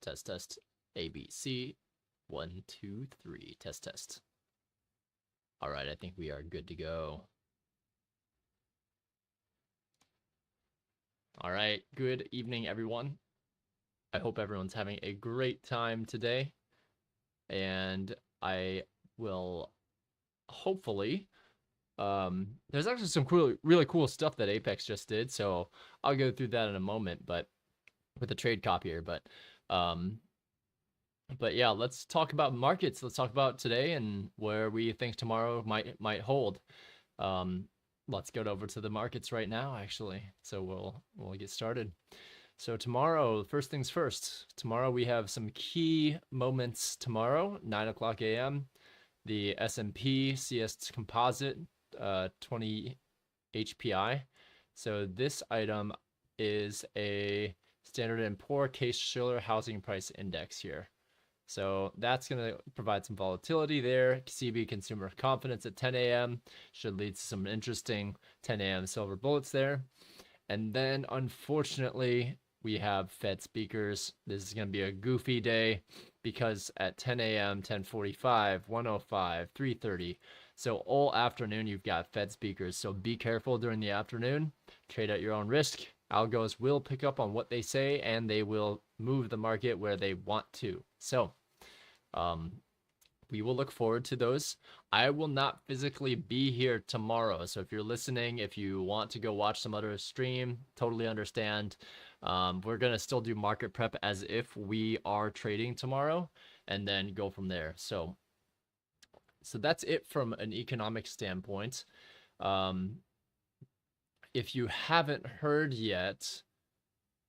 Test, test. ABC. 1, 2, 3. Test, test. All right, I think we are good to go. All right, good evening, everyone. I hope everyone's having a great time today. And I will hopefully, there's actually some really cool stuff that Apex just did. So I'll go through that in a moment, but with the trade copier. But yeah, let's talk about markets. Let's talk about today and where we think tomorrow might hold. Let's go over to the markets right now, actually. So we'll get started. So tomorrow, first things first. Tomorrow we have some key moments. Tomorrow, 9 o'clock a.m. The S&P CS Composite, 20 HPI. So this item is a Standard & Poor Case-Shiller Housing Price Index here. So that's going to provide some volatility there. CB Consumer Confidence at 10 a.m. should lead to some interesting 10 a.m. silver bullets there. And then, unfortunately, we have Fed speakers. This is going to be a goofy day because at 10 a.m., 10:45, 1:05, 3:30. So all afternoon, you've got Fed speakers. So be careful during the afternoon. Trade at your own risk. Algos will pick up on what they say, and they will move the market where they want to. So we will look forward to those. I will not physically be here tomorrow. So if you're listening, if you want to go watch some other stream, totally understand. We're going to still do market prep as if we are trading tomorrow and then go from there. So that's it from an economic standpoint. If you haven't heard yet,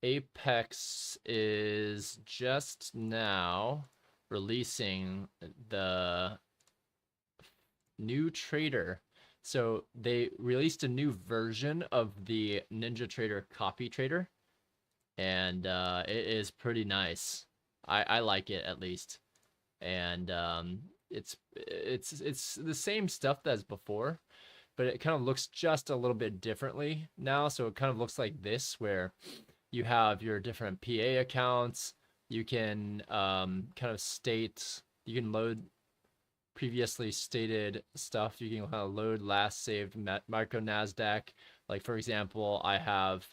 Apex is just now releasing the new trader. So they released a new version of the NinjaTrader copy trader, and it is pretty nice. I like it, at least. And it's the same stuff as before, but it kind of looks just a little bit differently now. So it kind of looks like this, where you have your different PA accounts. You can kind of you can load previously stated stuff. You can kind of load last saved micro NASDAQ. Like, for example, I have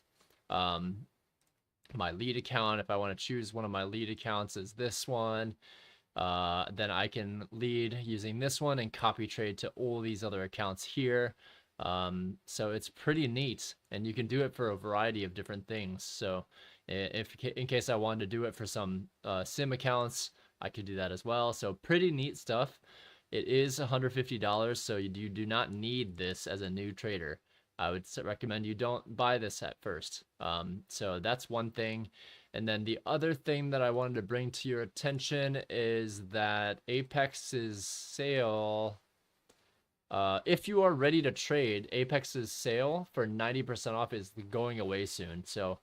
my lead account. If I want to choose one of my lead accounts as this one, then I can lead using this one and copy trade to all these other accounts here. So it's pretty neat, and you can do it for a variety of different things. So if in case I wanted to do it for some sim accounts, I could do that as well. So pretty neat stuff. It is $150, so you do not need this as a new trader. I would recommend you don't buy this at first. So that's one thing. And then the other thing that I wanted to bring to your attention is that Apex's sale, if you are ready to trade, Apex's sale for 90% off is going away soon. So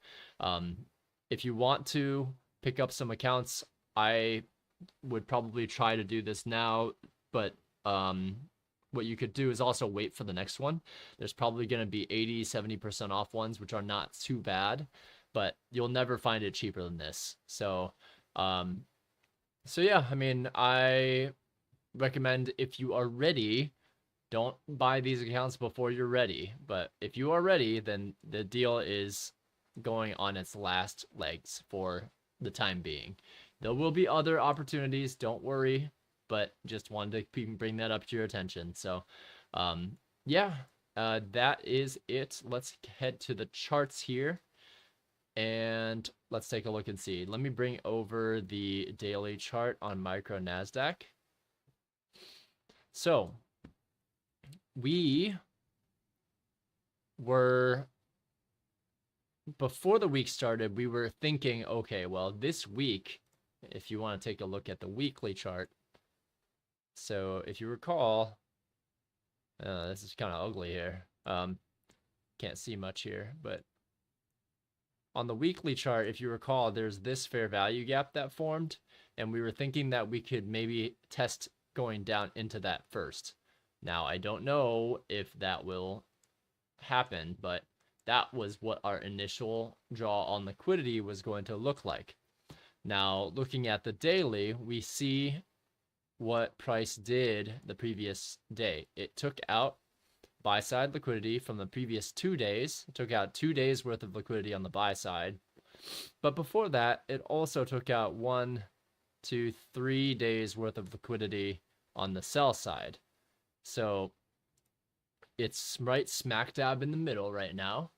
if you want to pick up some accounts, I would probably try to do this now, but what you could do is also wait for the next one. There's probably going to be 80-70% off ones, which are not too bad, but you'll never find it cheaper than this. So yeah, I mean, I recommend, if you are ready, don't buy these accounts before you're ready. But if you are ready, then the deal is going on its last legs for the time being. There will be other opportunities, don't worry, but just wanted to bring that up to your attention. So yeah, that is it. Let's head to the charts here, and let's take a look and see. Let me bring over the daily chart on micro NASDAQ. So we were, before the week started, we were thinking, okay, well, this week, if you want to take a look at the weekly chart, so if you recall, this is kind of ugly here. Can't see much here, but on the weekly chart, if you recall, there's this fair value gap that formed, and we were thinking that we could maybe test going down into that first. Now, I don't know if that will happen, but that was what our initial draw on liquidity was going to look like. Now, looking at the daily, we see what price did the previous day. It took out buy side liquidity from the previous 2 days. It took out 2 days worth of liquidity on the buy side. But before that, it also took out 1, 2, 3 days worth of liquidity on the sell side. So it's right smack dab in the middle right now,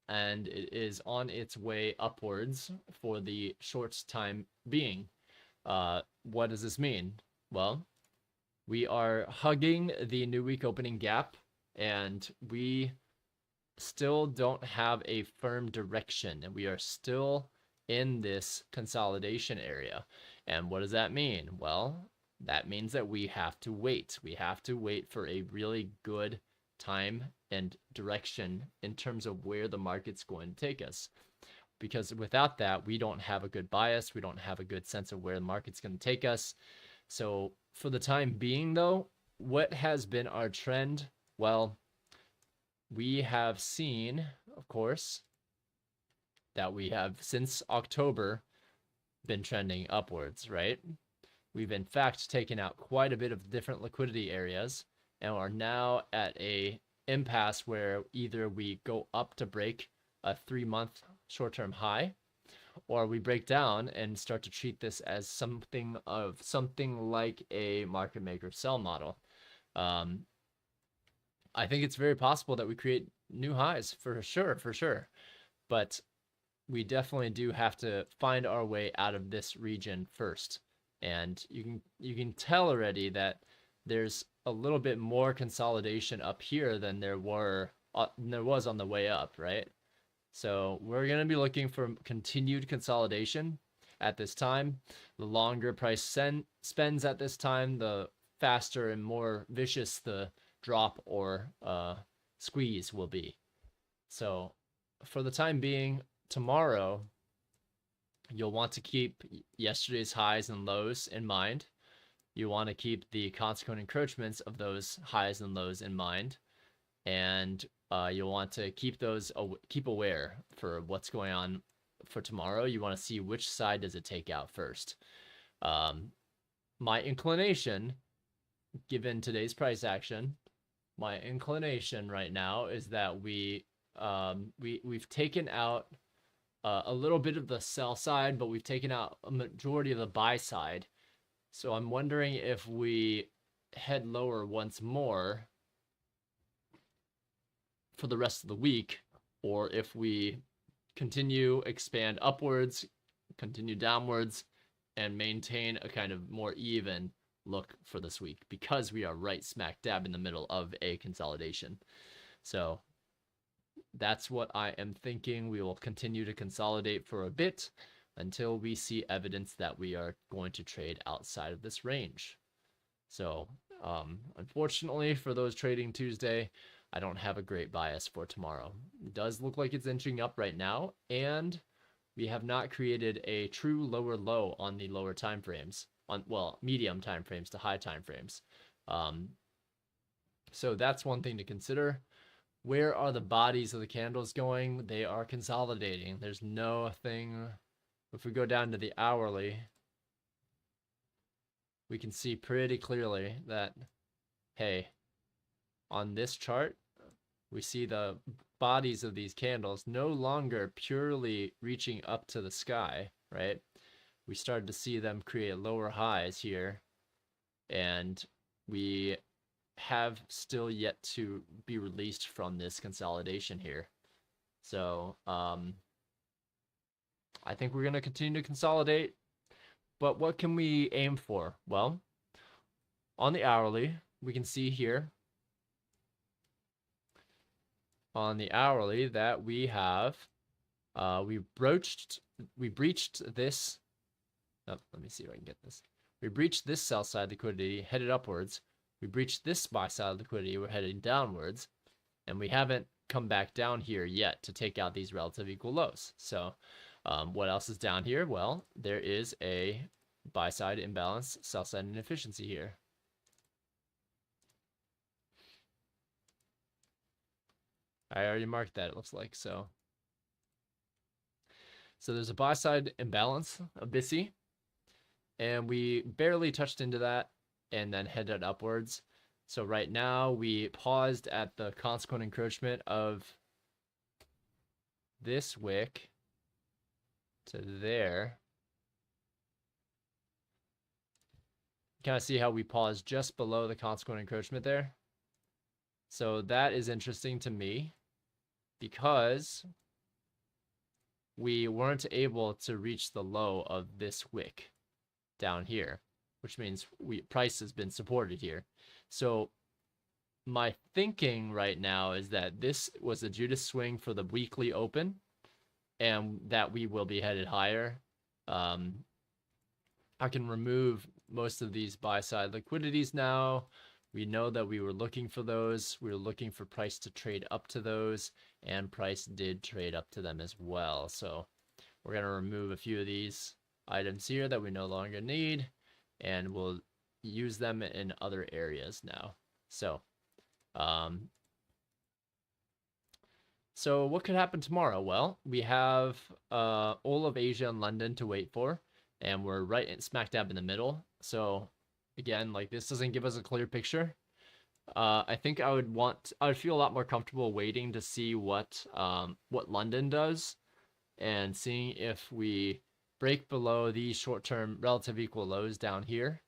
and it is on its way upwards for the short time being. What does this mean? Well, we are hugging the new week opening gap, and we still don't have a firm direction, and we are still in this consolidation area. And what does that mean? Well, that means that we have to wait. We have to wait for a really good time and direction in terms of where the market's going to take us. Because without that, we don't have a good bias. We don't have a good sense of where the market's going to take us. So for the time being, though, what has been our trend? Well, we have seen, of course, that we have since October been trending upwards, right? We've in fact taken out quite a bit of different liquidity areas and are now at a impasse where either we go up to break a 3-month short-term high, or we break down and start to treat this as something like a market maker sell model. I think it's very possible that we create new highs for sure. But we definitely do have to find our way out of this region first. And you can tell already that there's a little bit more consolidation up here than there was on the way up, right? So we're going to be looking for continued consolidation at this time. The longer price spends at this time, the faster and more vicious the drop or squeeze will be. So for the time being, tomorrow, you'll want to keep yesterday's highs and lows in mind. You want to keep the consequent encroachments of those highs and lows in mind. And you'll want to keep aware for what's going on for tomorrow. You want to see which side does it take out first. My inclination, given today's price action, my inclination right now is that we've taken out a little bit of the sell side, but we've taken out a majority of the buy side. So I'm wondering if we head lower once more for the rest of the week, or if we continue, expand upwards, continue downwards, and maintain a kind of more even look for this week, because we are right smack dab in the middle of a consolidation. So that's what I am thinking. We will continue to consolidate for a bit until we see evidence that we are going to trade outside of this range. So unfortunately for those trading Tuesday, I don't have a great bias for tomorrow. It does look like it's inching up right now, and we have not created a true lower low on the lower time frames, medium time frames to high time frames. So that's one thing to consider. Where are the bodies of the candles going? They are consolidating. There's nothing. If we go down to the hourly, we can see pretty clearly that, hey, on this chart, we see the bodies of these candles no longer purely reaching up to the sky, right? We started to see them create lower highs here, and we have still yet to be released from this consolidation here. So I think we're going to continue to consolidate, but what can we aim for? Well, on the hourly, we can see here on the hourly that we have we breached this. Let me see if I can get this. We breached this sell side liquidity, headed upwards. We breached this buy side liquidity, we're heading downwards, and we haven't come back down here yet to take out these relative equal lows. So what else is down here? Well, there is a buy side imbalance, sell side inefficiency here. I already marked that, it looks like. So there's a buy side imbalance, a BISI, and we barely touched into that and then headed upwards. So right now we paused at the consequent encroachment of this wick to there. Kind of see how we paused just below the consequent encroachment there. So that is interesting to me because we weren't able to reach the low of this wick down here, which means price has been supported here. So my thinking right now is that this was a Judas swing for the weekly open and that we will be headed higher. I can remove most of these buy side liquidities now. We know that we were looking for those. We were looking for price to trade up to those, and price did trade up to them as well. So we're going to remove a few of these items here that we no longer need, and we'll use them in other areas now. So what could happen tomorrow? Well, we have all of Asia and London to wait for, and we're right smack dab in the middle. So again, like, this doesn't give us a clear picture. I think I would feel a lot more comfortable waiting to see what London does and seeing if we break below these short-term relative equal lows down here.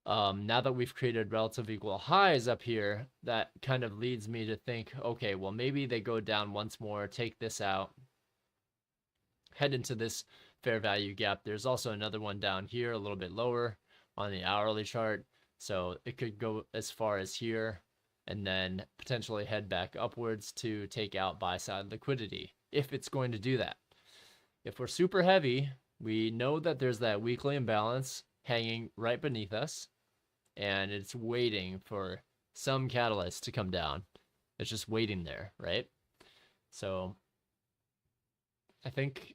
Now that we've created relative equal highs up here, that kind of leads me to think, okay, well, maybe they go down once more, take this out, head into this fair value gap. There's also another one down here, a little bit lower on the hourly chart. So it could go as far as here and then potentially head back upwards to take out buy side liquidity, if it's going to do that. If we're super heavy, we know that there's that weekly imbalance hanging right beneath us, and it's waiting for some catalyst to come down. It's just waiting there, right? So I think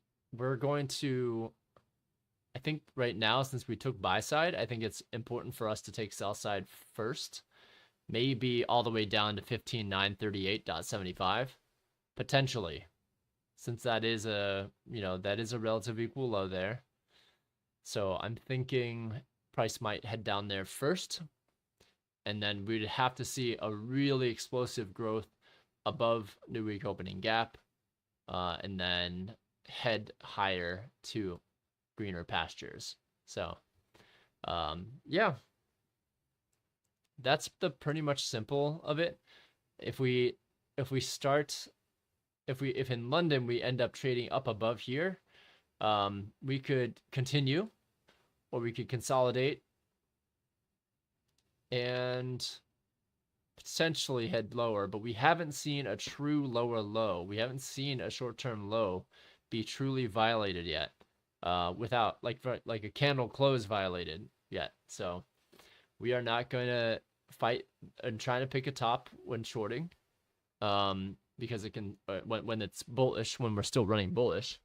right now, since we took buy side, I think it's important for us to take sell side first, maybe all the way down to 15,938.75 potentially, since that is a relative equal low there. So I'm thinking price might head down there first, and then we'd have to see a really explosive growth above new week opening gap, and then head higher to greener pastures. So yeah, that's the pretty much simple of it. If in London we end up trading up above here, we could continue, or we could consolidate and potentially head lower, but we haven't seen a true lower low. We haven't seen a short-term low be truly violated yet, without like a candle close violated yet. So we are not going to fight and try to pick a top when shorting, because it can when it's bullish, when we're still running bullish.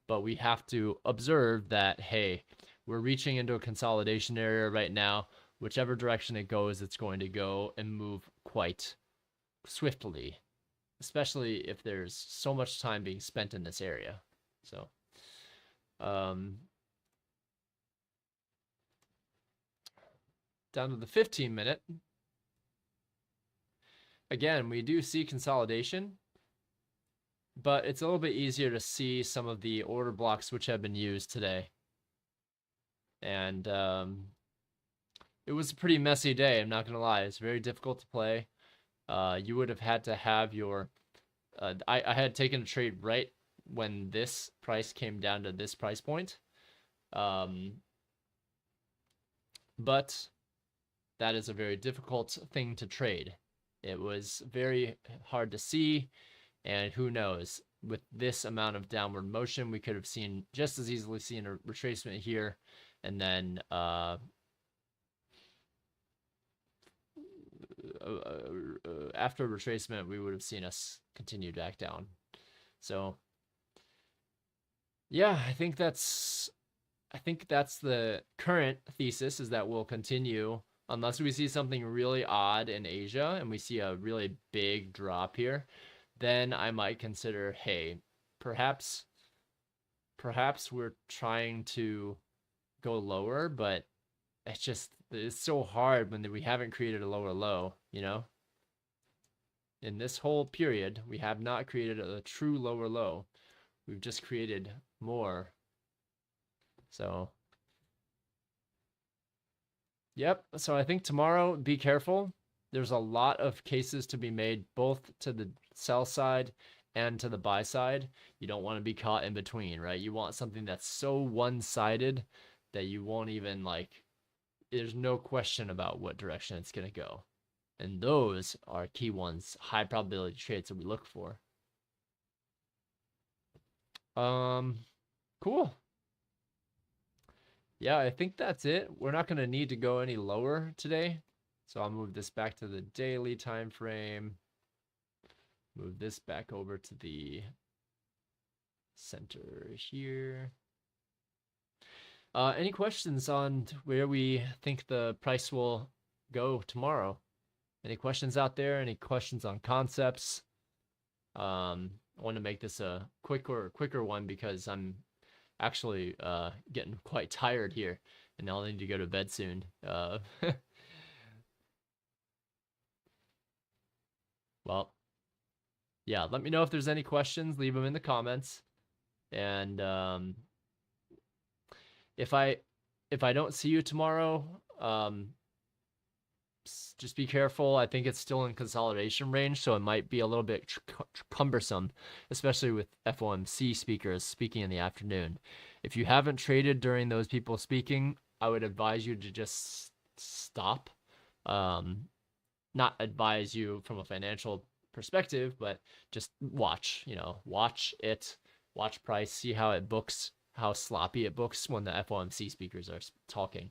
But we have to observe that, hey, we're reaching into a consolidation area right now. Whichever direction it goes, it's going to go and move quite swiftly, especially if there's so much time being spent in this area. So down to the 15-minute. Again, we do see consolidation, but it's a little bit easier to see some of the order blocks which have been used today. And it was a pretty messy day, I'm not going to lie. It's very difficult to play. You would have had to have your... I had taken a trade right when this price came down to this price point. But that is a very difficult thing to trade. It was very hard to see, and who knows, with this amount of downward motion, we could have just as easily seen a retracement here, and then after retracement, we would have seen us continue back down. So yeah, I think that's the current thesis, is that we'll continue unless we see something really odd in Asia and we see a really big drop here. Then I might consider, hey, perhaps we're trying to go lower, but it's so hard when we haven't created a lower low, you know? In this whole period, we have not created a true lower low. We've just created more. So, yep. So I think tomorrow, be careful. There's a lot of cases to be made, both to the sell side and to the buy side. You don't want to be caught in between, right? You want something that's so one-sided that you won't even there's no question about what direction it's going to go. And those are key ones, high probability trades that we look for. Cool. Yeah, I think that's it. We're not going to need to go any lower today. So I'll move this back to the daily time frame. Move this back over to the center here. Any questions on where we think the price will go tomorrow? Any questions out there? Any questions on concepts? I want to make this a quicker one because I'm actually getting quite tired here, and I'll need to go to bed soon. Well, yeah, let me know if there's any questions. Leave them in the comments, and if I don't see you tomorrow, just be careful. I think it's still in consolidation range, so it might be a little bit cumbersome, especially with FOMC speakers speaking in the afternoon. If you haven't traded during those people speaking, I would advise you to just stop. Not advise you from a financial perspective, but just watch, watch it, watch price, see how it books, how sloppy it books when the FOMC speakers are talking.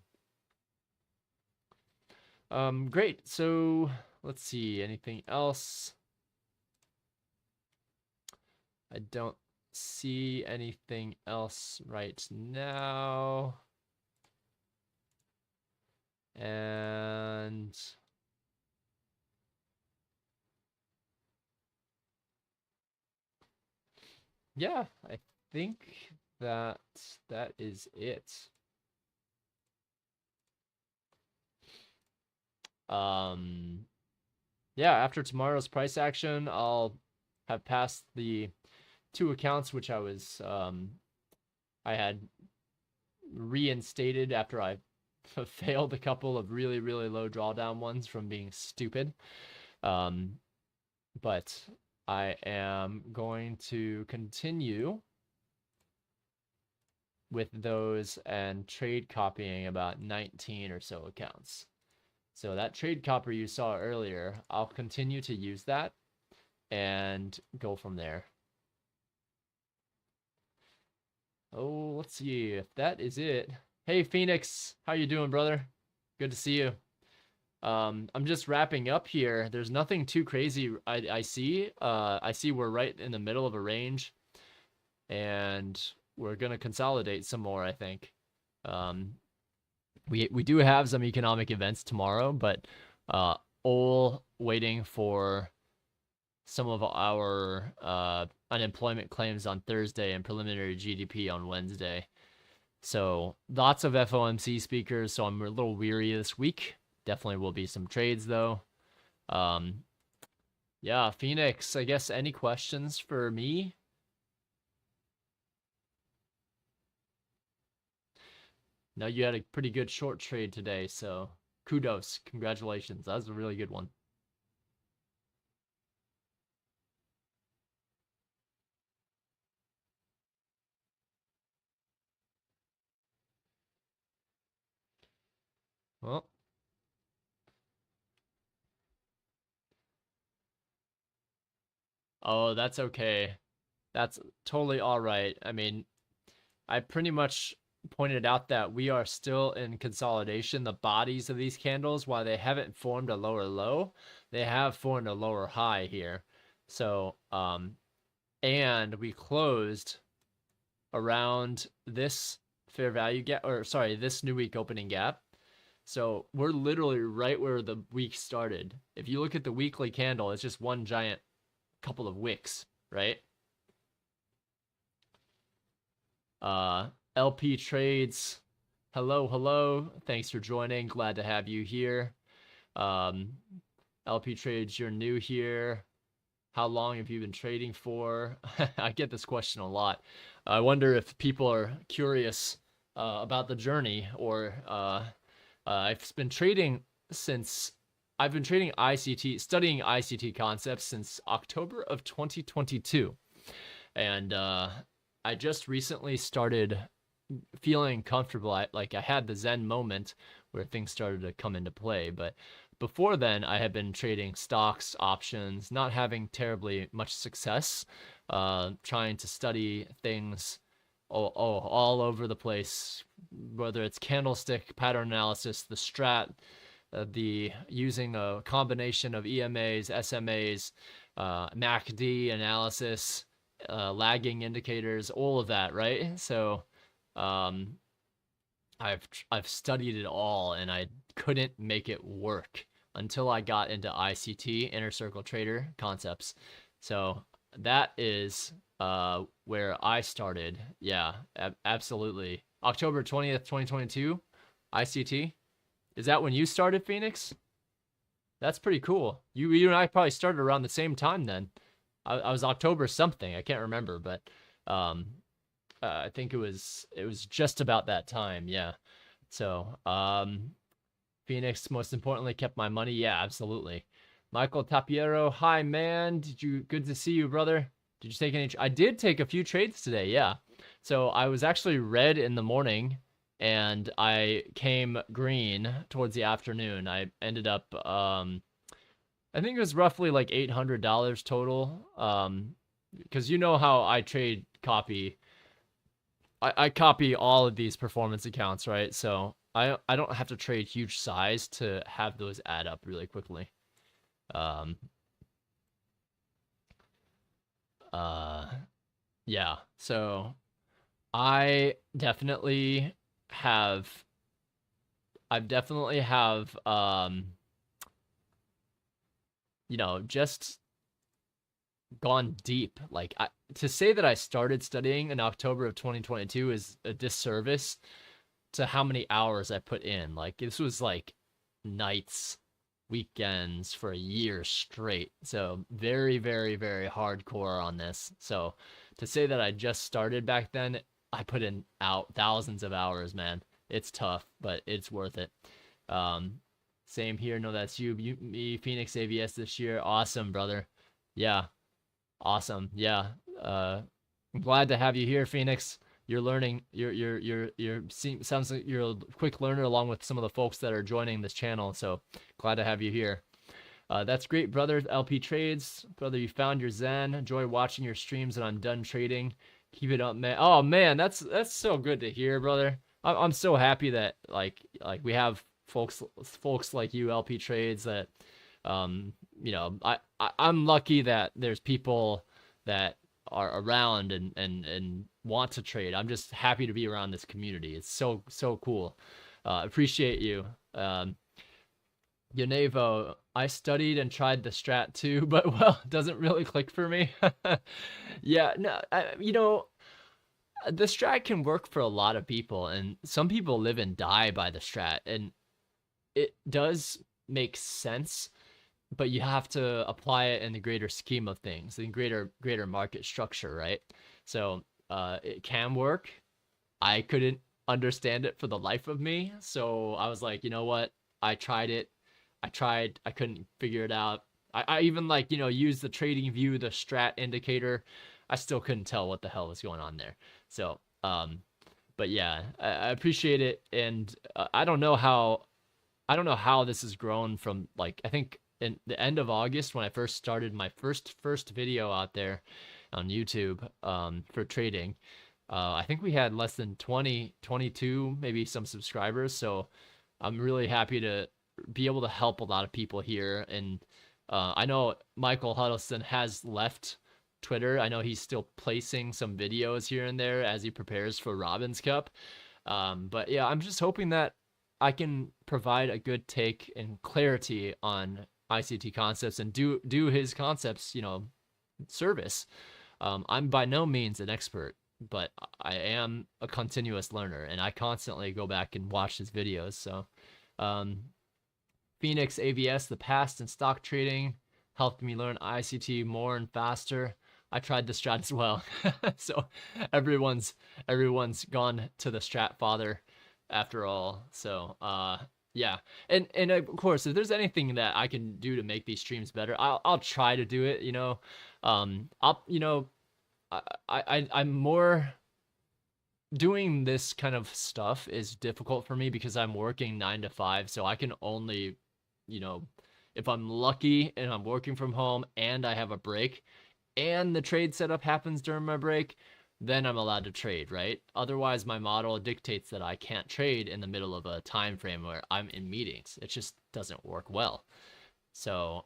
Great. So let's see, anything else? I don't see anything else right now. And yeah, I think that is it. Yeah, after tomorrow's price action, I'll have passed the 2 accounts which I had reinstated after I failed a couple of really low drawdown ones from being stupid. But I am going to continue with those and trade copying about 19 or so accounts. So that trade copy you saw earlier, I'll continue to use that and go from there. Oh, let's see if that is it. Hey, Phoenix, how you doing, brother? Good to see you. I'm just wrapping up here. There's nothing too crazy I see. I see we're right in the middle of a range, and we're gonna consolidate some more, I think. We do have some economic events tomorrow, but all waiting for some of our unemployment claims on Thursday and preliminary GDP on Wednesday. So lots of FOMC speakers, so I'm a little weary this week. Definitely will be some trades though. Yeah, Phoenix, I guess any questions for me? No, you had a pretty good short trade today, so kudos, congratulations. That was a really good one. Well, oh, that's okay. That's totally all right. I mean, I pretty much pointed out that we are still in consolidation. The bodies of these candles, while they haven't formed a lower low, they have formed a lower high here. So, and we closed around this fair value gap, or sorry, this new week opening gap. So we're literally right where the week started. If you look at the weekly candle, it's just one giant couple of wicks, right? LP trades Hello, hello. Thanks for joining. Glad to have you here. Um, LP Trades, you're new here. How long have you been trading for? I get this question a lot. I wonder if people are curious about the journey, or I've been trading since I've been trading ICT, studying ICT concepts since October of 2022, and I just recently started feeling comfortable. I had the Zen moment where things started to come into play, but before then I had been trading stocks, options, not having terribly much success, trying to study things all over the place, whether it's candlestick pattern analysis, the strat, the using a combination of EMAs, SMAs, MACD analysis, lagging indicators, all of that, right? So um, I've studied it all, and I couldn't make it work until I got into ICT, Inner Circle Trader concepts. So that is where I started. Yeah, absolutely. October 20th, 2022, ICT. Is that when you started, Phoenix? That's pretty cool. You and I probably started around the same time then. I was October something. I can't remember, but um, I think it was just about that time. Yeah. So Phoenix most importantly kept my money. Yeah, absolutely. Michael Tapiero, hi man. Good to see you, brother. Did you take any? I did take a few trades today. Yeah. So I was actually red in the morning, and I came green towards the afternoon. I ended up I think it was roughly like $800 total. Because you know how I trade copy. I copy all of these performance accounts, right? So I don't have to trade huge size to have those add up really quickly. Um, uh, yeah. So I definitely have, I've definitely have, just gone deep. Like to say that I started studying in October of 2022 is a disservice to how many hours I put in. Like this was like nights, weekends for a year straight. So very, very, very hardcore on this. So to say that I just started back then, I put in out thousands of hours, man. It's tough, but it's worth it. Um, Same here. No, that's me, Phoenix AVS this year. Awesome, brother. Yeah, awesome. Yeah. I'm glad to have you here, Phoenix. You're learning. Sounds like you're a quick learner along with some of the folks that are joining this channel. So glad to have you here. That's great, brother. LP Trades, brother. You found your Zen. Enjoy watching your streams, and I'm done trading. Keep it up, man. Oh man, that's so good to hear, brother. I'm so happy that we have folks like you, LP Trades, that I'm lucky that there's people that are around and want to trade. I'm just happy to be around this community. It's so cool. Appreciate you. Yonevo, I studied and tried the strat too, but well, it doesn't really click for me. Yeah, no, the strat can work for a lot of people, and some people live and die by the strat, and it does make sense, but you have to apply it in the greater scheme of things, in greater market structure, right? So it can work. I couldn't understand it for the life of me, so I was like, you know what? I tried it. I couldn't figure it out. I even used the trading view, the strat indicator. I still couldn't tell what the hell was going on there. So but yeah, I appreciate it, and I don't know how this has grown from, like, I think in the end of August when I first started my first video out there on YouTube for trading. I think we had less than 22 maybe some subscribers, so I'm really happy to be able to help a lot of people here. And I know Michael Huddleston has left Twitter. I know he's still placing some videos here and there as he prepares for Robin's Cup. But yeah, I'm just hoping that I can provide a good take and clarity on ICT concepts and do his concepts, service. I'm by no means an expert. but I am a continuous learner, and I constantly go back and watch his videos. So, um, Phoenix AVS, the past in stock trading helped me learn ICT more and faster. I tried the strat as well. So everyone's gone to the strat father after all. So yeah. And of course, if there's anything that I can do to make these streams better, I'll try to do it, you know. I'll you know, I'm more doing this kind of stuff is difficult for me because I'm working 9 to 5, so I can only, you know, if I'm lucky and I'm working from home and I have a break and the trade setup happens during my break, then I'm allowed to trade, right? Otherwise, my model dictates that I can't trade in the middle of a time frame where I'm in meetings. It just doesn't work well. So,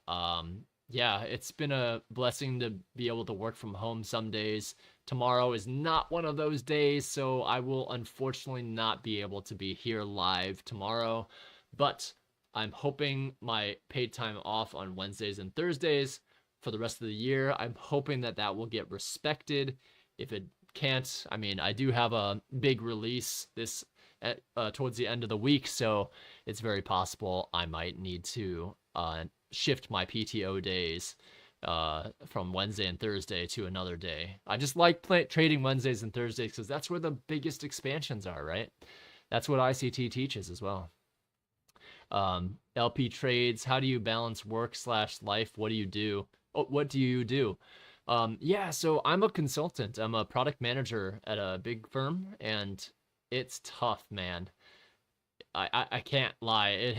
yeah, it's been a blessing to be able to work from home some days. Tomorrow is not one of those days, so I will unfortunately not be able to be here live tomorrow. But I'm hoping my paid time off on Wednesdays and Thursdays for the rest of the year, I'm hoping that that will get respected. If it can't, I mean, I do have a big release this towards the end of the week, so it's very possible I might need to shift my PTO days from Wednesday and Thursday to another day. I just like trading Wednesdays and Thursdays because that's where the biggest expansions are, right? That's what ICT teaches as well. LP trades, how do you balance work/life? What do you do? Oh, what do you do? Yeah, so I'm a consultant. I'm a product manager at a big firm, and it's tough, man. I can't lie.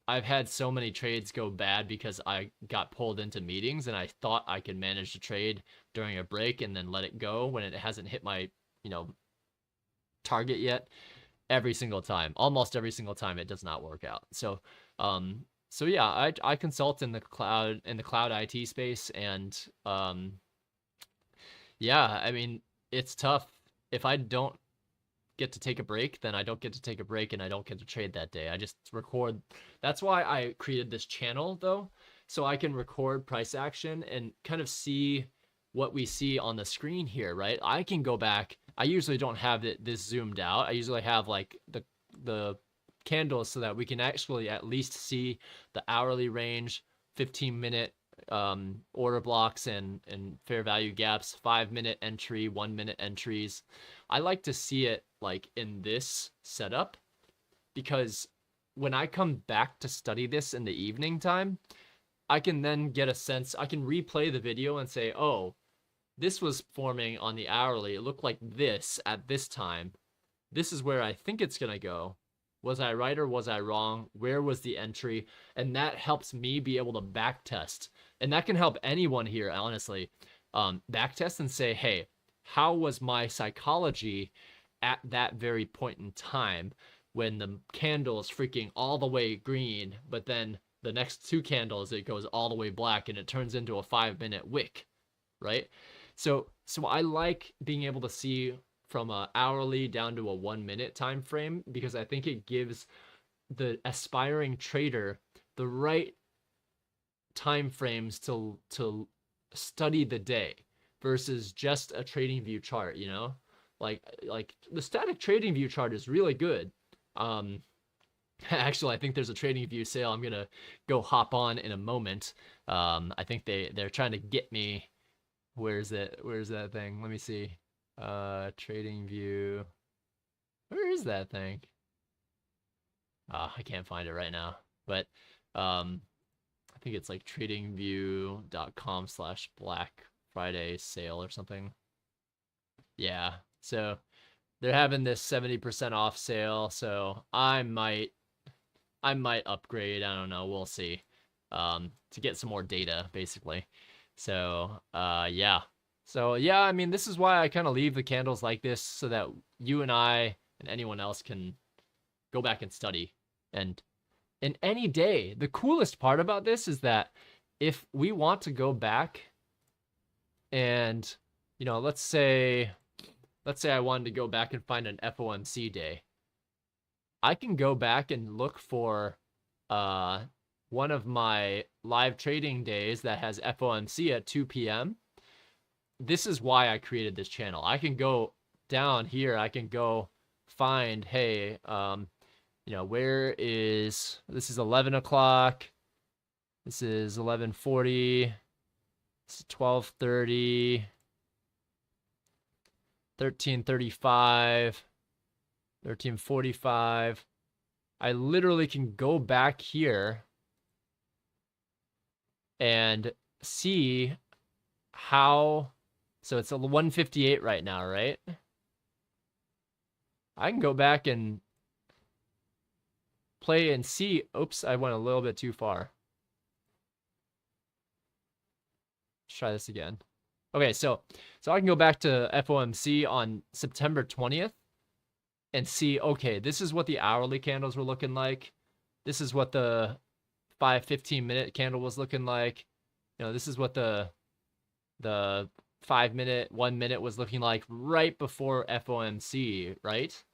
I've had so many trades go bad because I got pulled into meetings and I thought I could manage to trade during a break and then let it go when it hasn't hit my, you know, target yet. Every single time, almost every single time, it does not work out. So, so yeah, I consult in the cloud IT space, and yeah, I mean, it's tough. If I don't get to take a break, then I don't get to take a break and I don't get to trade that day. I just record. That's why I created this channel though, so I can record price action and kind of see what we see on the screen here, right? I can go back. I usually don't have it this zoomed out. I usually have like the candles so that we can actually at least see the hourly range, 15-minute order blocks and fair value gaps, 5-minute entry, 1-minute entries. I like to see it like in this setup because when I come back to study this in the evening time, I can then get a sense. I can replay the video and say, oh, this was forming on the hourly. It looked like this at this time. This is where I think it's going to go. Was I right or was I wrong? Where was the entry? And that helps me be able to back test. And that can help anyone here, honestly, back test and say, hey, how was my psychology at that very point in time when the candle is freaking all the way green, but then the next 2 candles, it goes all the way black and it turns into a 5-minute wick, right? So I like being able to see from an hourly down to a 1-minute time frame because I think it gives the aspiring trader the right time frames to study the day versus just a trading view chart, you know? Like the static trading view chart is really good. Actually, I think there's a trading view sale I'm gonna go hop on in a moment. I think they're trying to get me. Where's that thing? Let me see. Trading view. Where is that thing? I can't find it right now. But I think it's like tradingview.com/Black Friday sale or something. Yeah. So they're having this 70% off sale, so I might upgrade. I don't know. We'll see. To get some more data, basically. So, yeah. So, yeah, I mean, this is why I kind of leave the candles like this so that you and I and anyone else can go back and study. And in any day, the coolest part about this is that if we want to go back and, you know, let's say I wanted to go back and find an FOMC day. I can go back and look for one of my live trading days that has FOMC at 2 p.m. this is why I created this channel. I can go down here. I can go find, hey, you know, where is, this is 11 o'clock. This is 11:40. This is 12:30. 13:35. 13:45. I literally can go back here and see how, so it's a 1:58 right now, right? I can go back and play and see. Oops, I went a little bit too far. Let's try this again. Okay, so I can go back to FOMC on September 20th and see, okay, this is what the hourly candles were looking like. This is what the 15-minute candle was looking like. You know, this is what the 5-minute, 1 minute was looking like right before FOMC, right?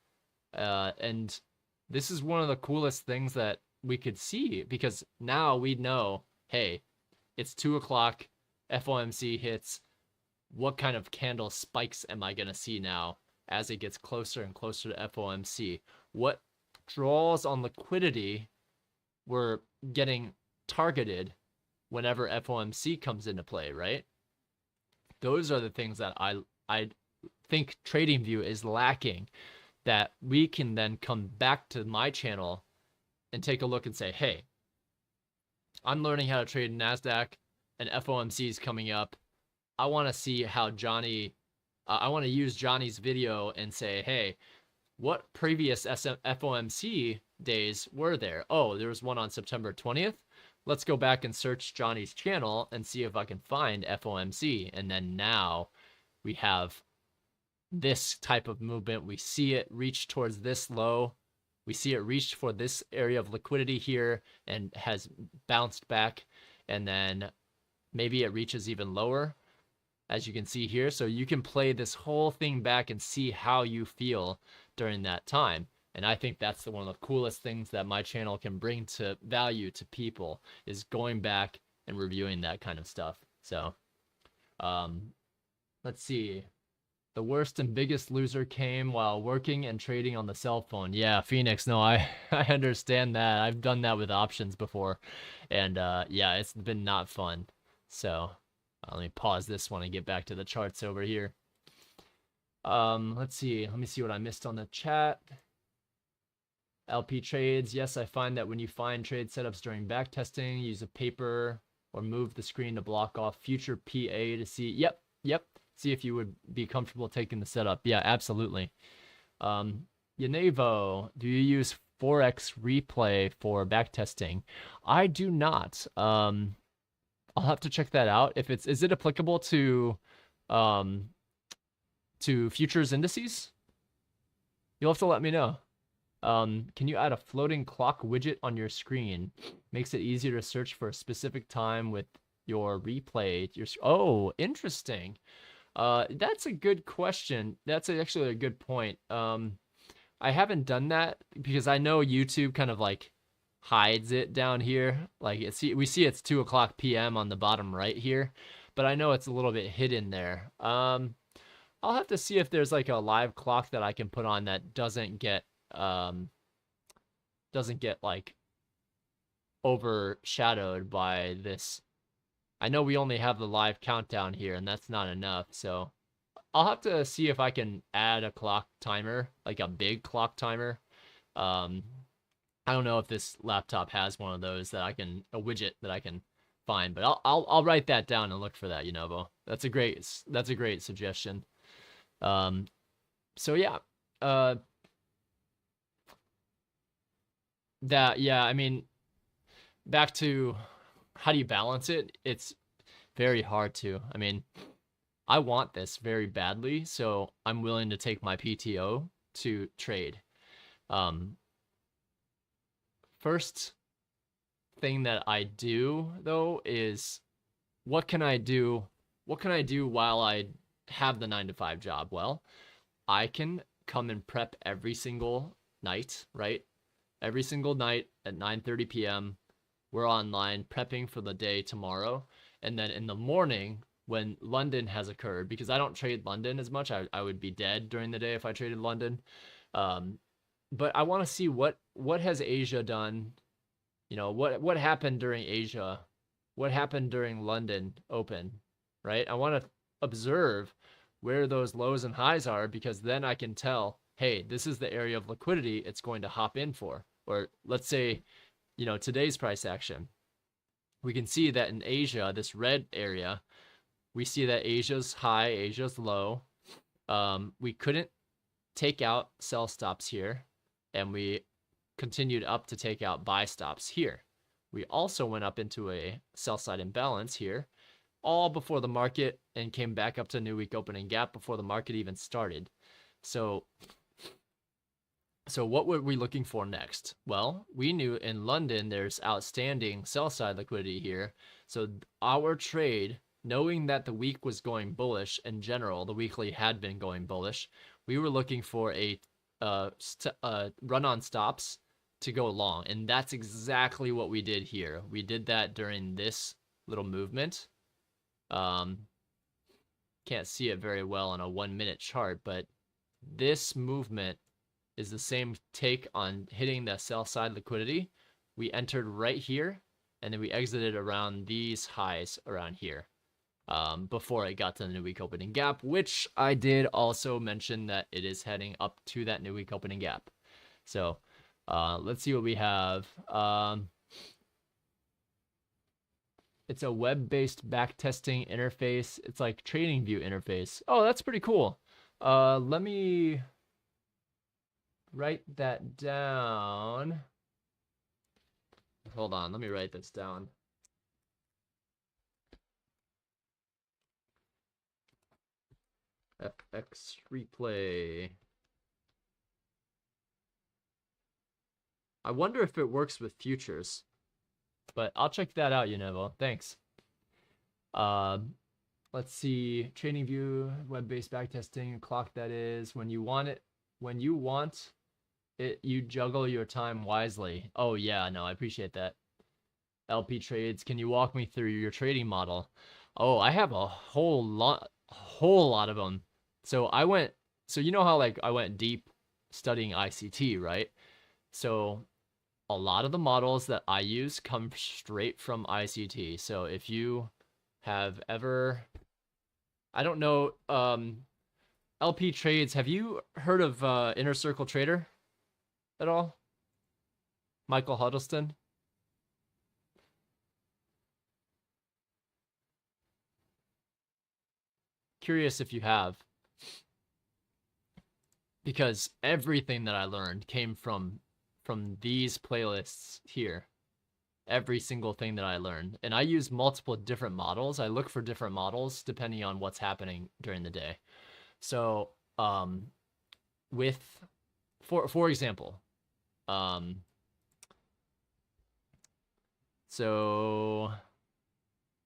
And this is one of the coolest things that we could see, because now we know, hey, it's 2 o'clock, FOMC hits. What kind of candle spikes am I going to see now as it gets closer and closer to FOMC? What draws on liquidity were getting targeted whenever FOMC comes into play, right? Those are the things that I think TradingView is lacking, that we can then come back to my channel and take a look and say, hey, I'm learning how to trade NASDAQ and FOMC is coming up. I want to see how Johnny, I want to use Johnny's video and say, hey, what previous FOMC days were there? Oh, there was one on September 20th. Let's go back and search Johnny's channel and see if I can find FOMC. And then now we have this type of movement. We see it reach towards this low. We see it reach for this area of liquidity here and has bounced back. And then maybe it reaches even lower, as you can see here. So you can play this whole thing back and see how you feel during that time. And I think that's one of the coolest things that my channel can bring to value to people, is going back and reviewing that kind of stuff. So let's see. The worst and biggest loser came while working and trading on the cell phone. Yeah, Phoenix, no, I understand that. I've done that with options before. And yeah, it's been not fun. So let me pause this one and get back to the charts over here. Let's see. Let me see what I missed on the chat. LP trades. Yes, I find that when you find trade setups during back testing, use a paper or move the screen to block off future PA to see. Yep. See if you would be comfortable taking the setup. Yeah, absolutely. Yanevo, do you use Forex replay for back testing? I do not. I'll have to check that out. If is it applicable to futures indices? You'll have to let me know. Can you add a floating clock widget on your screen? Makes it easier to search for a specific time with your replay. Oh, interesting. That's a good question. That's actually a good point. I haven't done that because I know YouTube kind of like hides it down here. Like we see it's 2 o'clock PM on the bottom right here, but I know it's a little bit hidden there. I'll have to see if there's like a live clock that I can put on that doesn't get like overshadowed by this. I know we only have the live countdown here, and that's not enough. So I'll have to see if I can add a clock timer, like a big clock timer. I don't know if this laptop has one of those that a widget that I can find, but I'll write that down and look for that, Yunovo. That's a great suggestion. So yeah, I mean, back to how do you balance it? It's very hard to. I mean, I want this very badly, so I'm willing to take my PTO to trade. First thing that I do though is what can I do while I have the 9-to-5 job? Well, I can come and prep every single night, right? Every single night at 9:30 p.m. we're online prepping for the day tomorrow, and then in the morning when London has occurred, because I don't trade London as much. I would be dead during the day if I traded London. But I want to see what has Asia done. You know, what happened during Asia? What happened during London Open, right? I want to observe where those lows and highs are, because then I can tell, hey, this is the area of liquidity it's going to hop in for. Or let's say, you know, today's price action. We can see that in Asia, this red area, we see that Asia's high, Asia's low. We couldn't take out sell stops here, and we continued up to take out buy stops here. We also went up into a sell side imbalance here, all before the market, and came back up to new week opening gap before the market even started. So what were we looking for next? Well, we knew in London there's outstanding sell side liquidity here. So our trade, knowing that the week was going bullish in general, the weekly had been going bullish, we were looking for a run on stops to go long. And that's exactly what we did here. We did that during this little movement. Can't see it very well on a 1 minute chart, but this movement is the same take on hitting the sell side liquidity. We entered right here, and then we exited around these highs around here, before it got to the new week opening gap, which I did also mention that it is heading up to that new week opening gap. So let's see what we have. It's a web-based backtesting interface. It's like TradingView interface. Oh, that's pretty cool. Let me write that down. Hold on, let me write this down. FX replay. I wonder if it works with futures, but I'll check that out, Unevo. Thanks. Let's see. TradingView, web-based backtesting, clock that is. When you want it, you juggle your time wisely. Oh yeah, no, I appreciate that. LP trades, can you walk me through your trading model? Oh, I have a whole lot of them. So you know how like I went deep studying ICT, right? So a lot of the models that I use come straight from ICT. So if you have ever, I don't know, LP trades, have you heard of Inner Circle Trader at all? Michael Huddleston? Curious if you have, because everything that I learned came from these playlists here. Every single thing that I learned, and I use multiple different models. I look for different models depending on what's happening during the day. So for example, so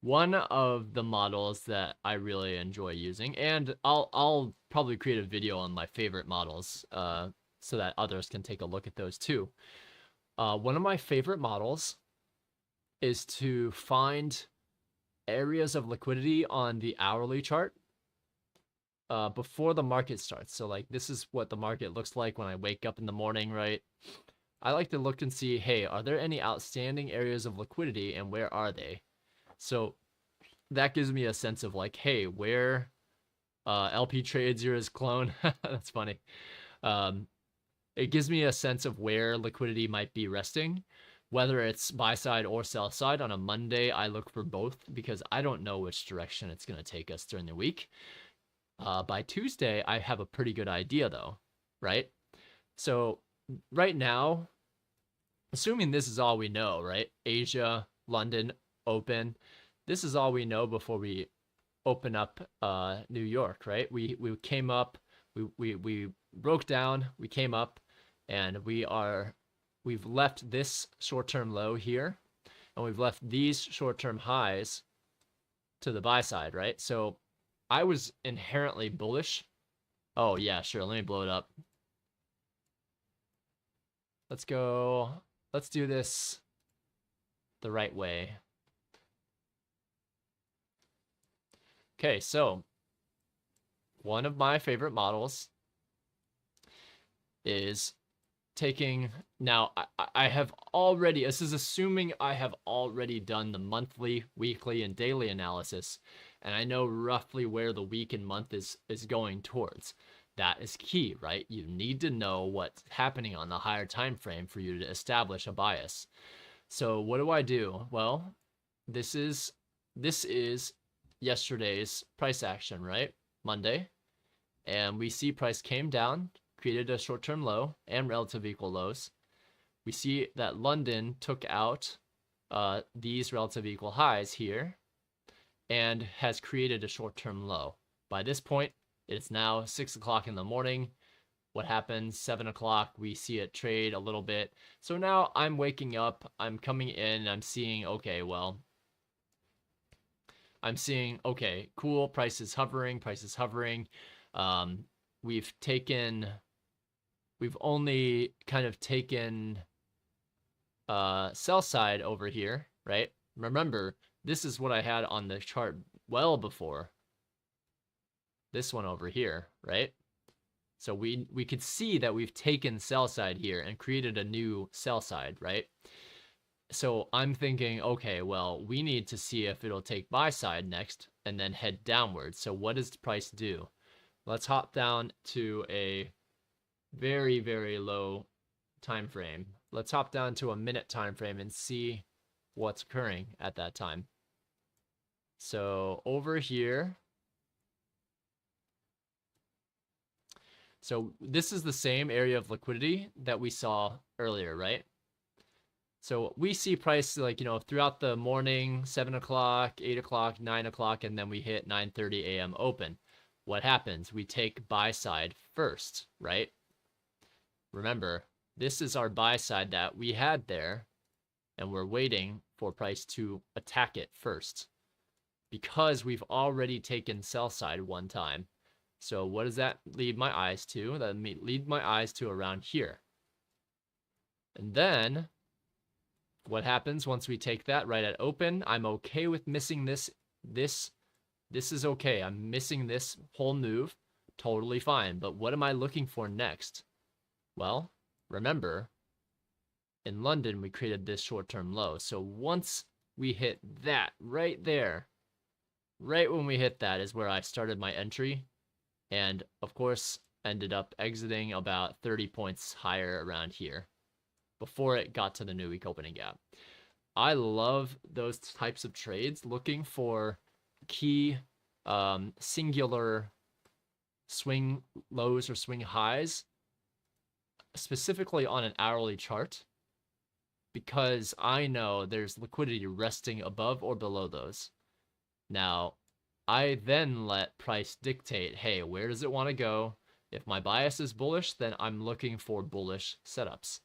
one of the models that I really enjoy using, and I'll probably create a video on my favorite models, so that others can take a look at those too. One of my favorite models is to find areas of liquidity on the hourly chart before the market starts. So like this is what the market looks like when I wake up in the morning, right? I like to look and see, hey, are there any outstanding areas of liquidity, and where are they? So that gives me a sense of like, hey, where LP trades Zera's clone. That's funny. It gives me a sense of where liquidity might be resting, whether it's buy side or sell side. On a Monday, I look for both because I don't know which direction it's going to take us during the week. By Tuesday, I have a pretty good idea though, right? So right now, assuming this is all we know, right? Asia, London, open. This is all we know before we open up New York, right? We came up, we broke down, we came up, and we've left this short-term low here, and we've left these short-term highs to the buy side, right? So I was inherently bullish. Oh yeah, sure, let me blow it up. Let's do this the right way. Okay, so one of my favorite models is taking, now I have already, this is assuming I have already done the monthly, weekly, and daily analysis, and I know roughly where the week and month is going towards. That is key, right? You need to know what's happening on the higher time frame for you to establish a bias. So what do? Well, this is yesterday's price action, right? Monday. And we see price came down, created a short-term low and relative equal lows. We see that London took out these relative equal highs here and has created a short-term low. By this point, it's now 6 o'clock in the morning. What happens? 7 o'clock, we see it trade a little bit. So now I'm waking up, I'm coming in, I'm seeing, okay, well, I'm seeing, okay, cool, price is hovering. We've only kind of taken sell side over here, right? Remember, this is what I had on the chart well before this one over here, right? So we could see that we've taken sell side here and created a new sell side, right? So I'm thinking, okay, well, we need to see if it'll take buy side next and then head downwards. So what does the price do? Let's hop down to a very, very low time frame. Let's hop down to a minute time frame and see what's occurring at that time. So over here, so this is the same area of liquidity that we saw earlier, right? So we see price like, you know, throughout the morning, 7 o'clock, 8 o'clock, 9 o'clock, and then we hit 9:30 a.m. open. What happens? We take buy side first, right? Remember, this is our buy side that we had there, and we're waiting for price to attack it first because we've already taken sell side one time. So what does that lead my eyes to? That lead my eyes to around here. And then what happens once we take that right at open? I'm okay with missing this. This is okay. I'm missing this whole move. Totally fine. But what am I looking for next? Well, remember, in London, we created this short-term low. So once we hit that right there, right when we hit that is where I started my entry. And of course, ended up exiting about 30 points higher around here before it got to the new week opening gap. I love those types of trades, looking for key singular swing lows or swing highs, specifically on an hourly chart, because I know there's liquidity resting above or below those. Now, I then let price dictate, hey, where does it want to go? If my bias is bullish, then I'm looking for bullish setups.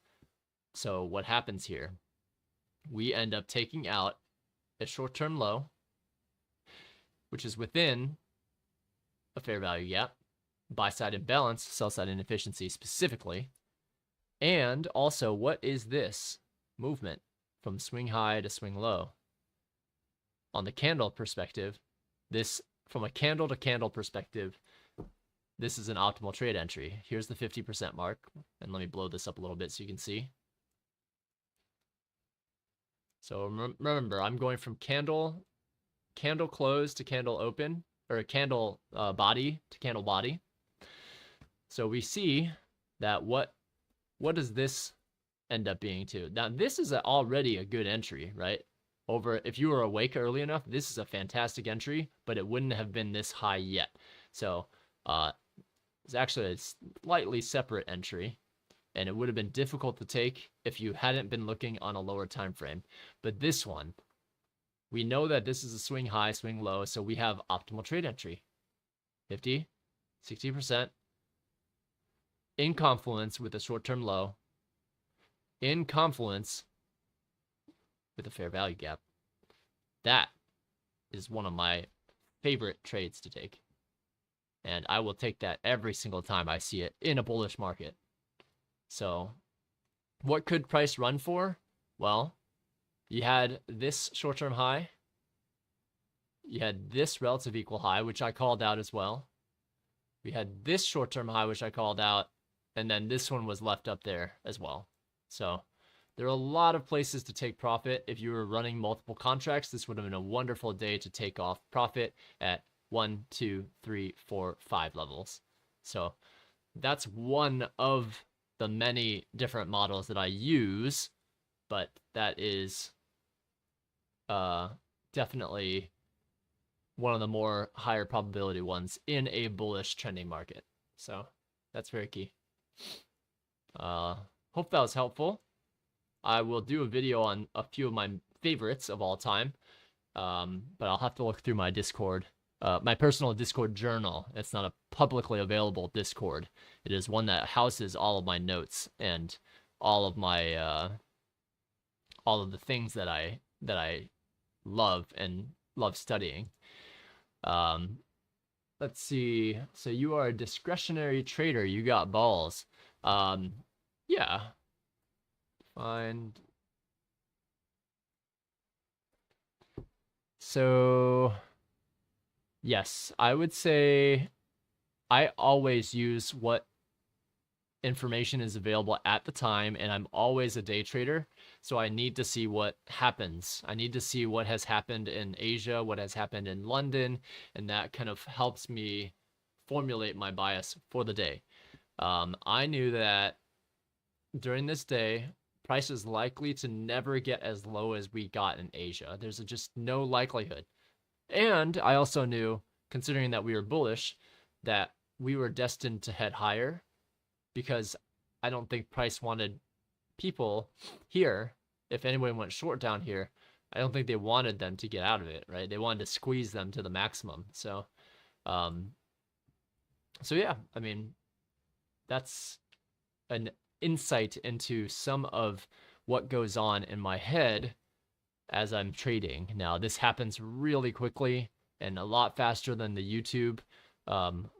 So what happens here? We end up taking out a short-term low, which is within a fair value gap, buy-side imbalance, sell-side inefficiency specifically. And also, what is this movement from swing high to swing low? On the candle perspective, this, from a candle to candle perspective, this is an optimal trade entry. Here's the 50% mark. And let me blow this up a little bit so you can see. So remember, I'm going from candle close to candle open, or candle body to candle body. So we see that what does this end up being to? Now, this is already a good entry, right? Over, if you were awake early enough, this is a fantastic entry, but it wouldn't have been this high yet. So it's actually a slightly separate entry, and it would have been difficult to take if you hadn't been looking on a lower time frame. But this one, we know that this is a swing high, swing low, so we have optimal trade entry. 50, 60%, in confluence with a short-term low, in confluence with a fair value gap. That is one of my favorite trades to take. And I will take that every single time I see it in a bullish market. So what could price run for? Well, you had this short-term high. You had this relative equal high, which I called out as well. We had this short-term high, which I called out, and then this one was left up there as well. So there are a lot of places to take profit. If you were running multiple contracts, this would have been a wonderful day to take off profit at 1, 2, 3, 4, 5 levels. So that's one of the many different models that I use, but that is definitely one of the more higher probability ones in a bullish trending market. So that's very key. Hope that was helpful. I will do a video on a few of my favorites of all time, but I'll have to look through my Discord, my personal Discord journal. It's not a publicly available Discord. It is one that houses all of my notes and all of my all of the things that I love and love studying. Let's see. So you are a discretionary trader. You got balls. Yeah. Find. So yes, I would say I always use what information is available at the time, and I'm always a day trader, so I need to see what happens. I need to see what has happened in Asia, what has happened in London, and that kind of helps me formulate my bias for the day. I knew that during this day, price is likely to never get as low as we got in Asia. There's just no likelihood. And I also knew, considering that we were bullish, that we were destined to head higher, because I don't think price wanted people here. If anyone went short down here, I don't think they wanted them to get out of it, right? They wanted to squeeze them to the maximum. So yeah, I mean, that's an insight into some of what goes on in my head as I'm trading. Now, this happens really quickly and a lot faster than the YouTube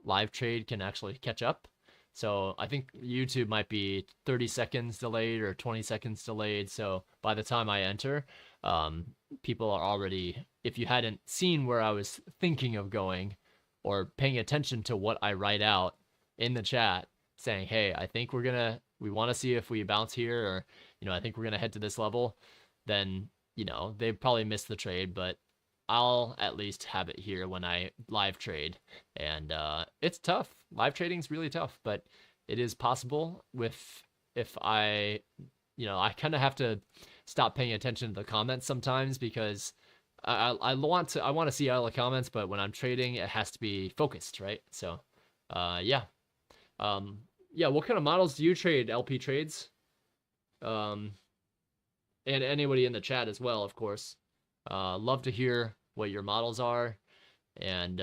live trade can actually catch up. So I think YouTube might be 30 seconds delayed or 20 seconds delayed. So by the time I enter, people are already, if you hadn't seen where I was thinking of going or paying attention to what I write out in the chat saying, hey, I think we want to see if we bounce here, or, I think we're going to head to this level, then, they probably missed the trade, but I'll at least have it here when I live trade. And it's tough. Live trading is really tough, but it is possible if I kind of have to stop paying attention to the comments sometimes, because I want to see all the comments, but when I'm trading, it has to be focused, right? So yeah. Yeah, what kind of models do you trade, LP Trades? And anybody in the chat as well, of course. Love to hear what your models are. And,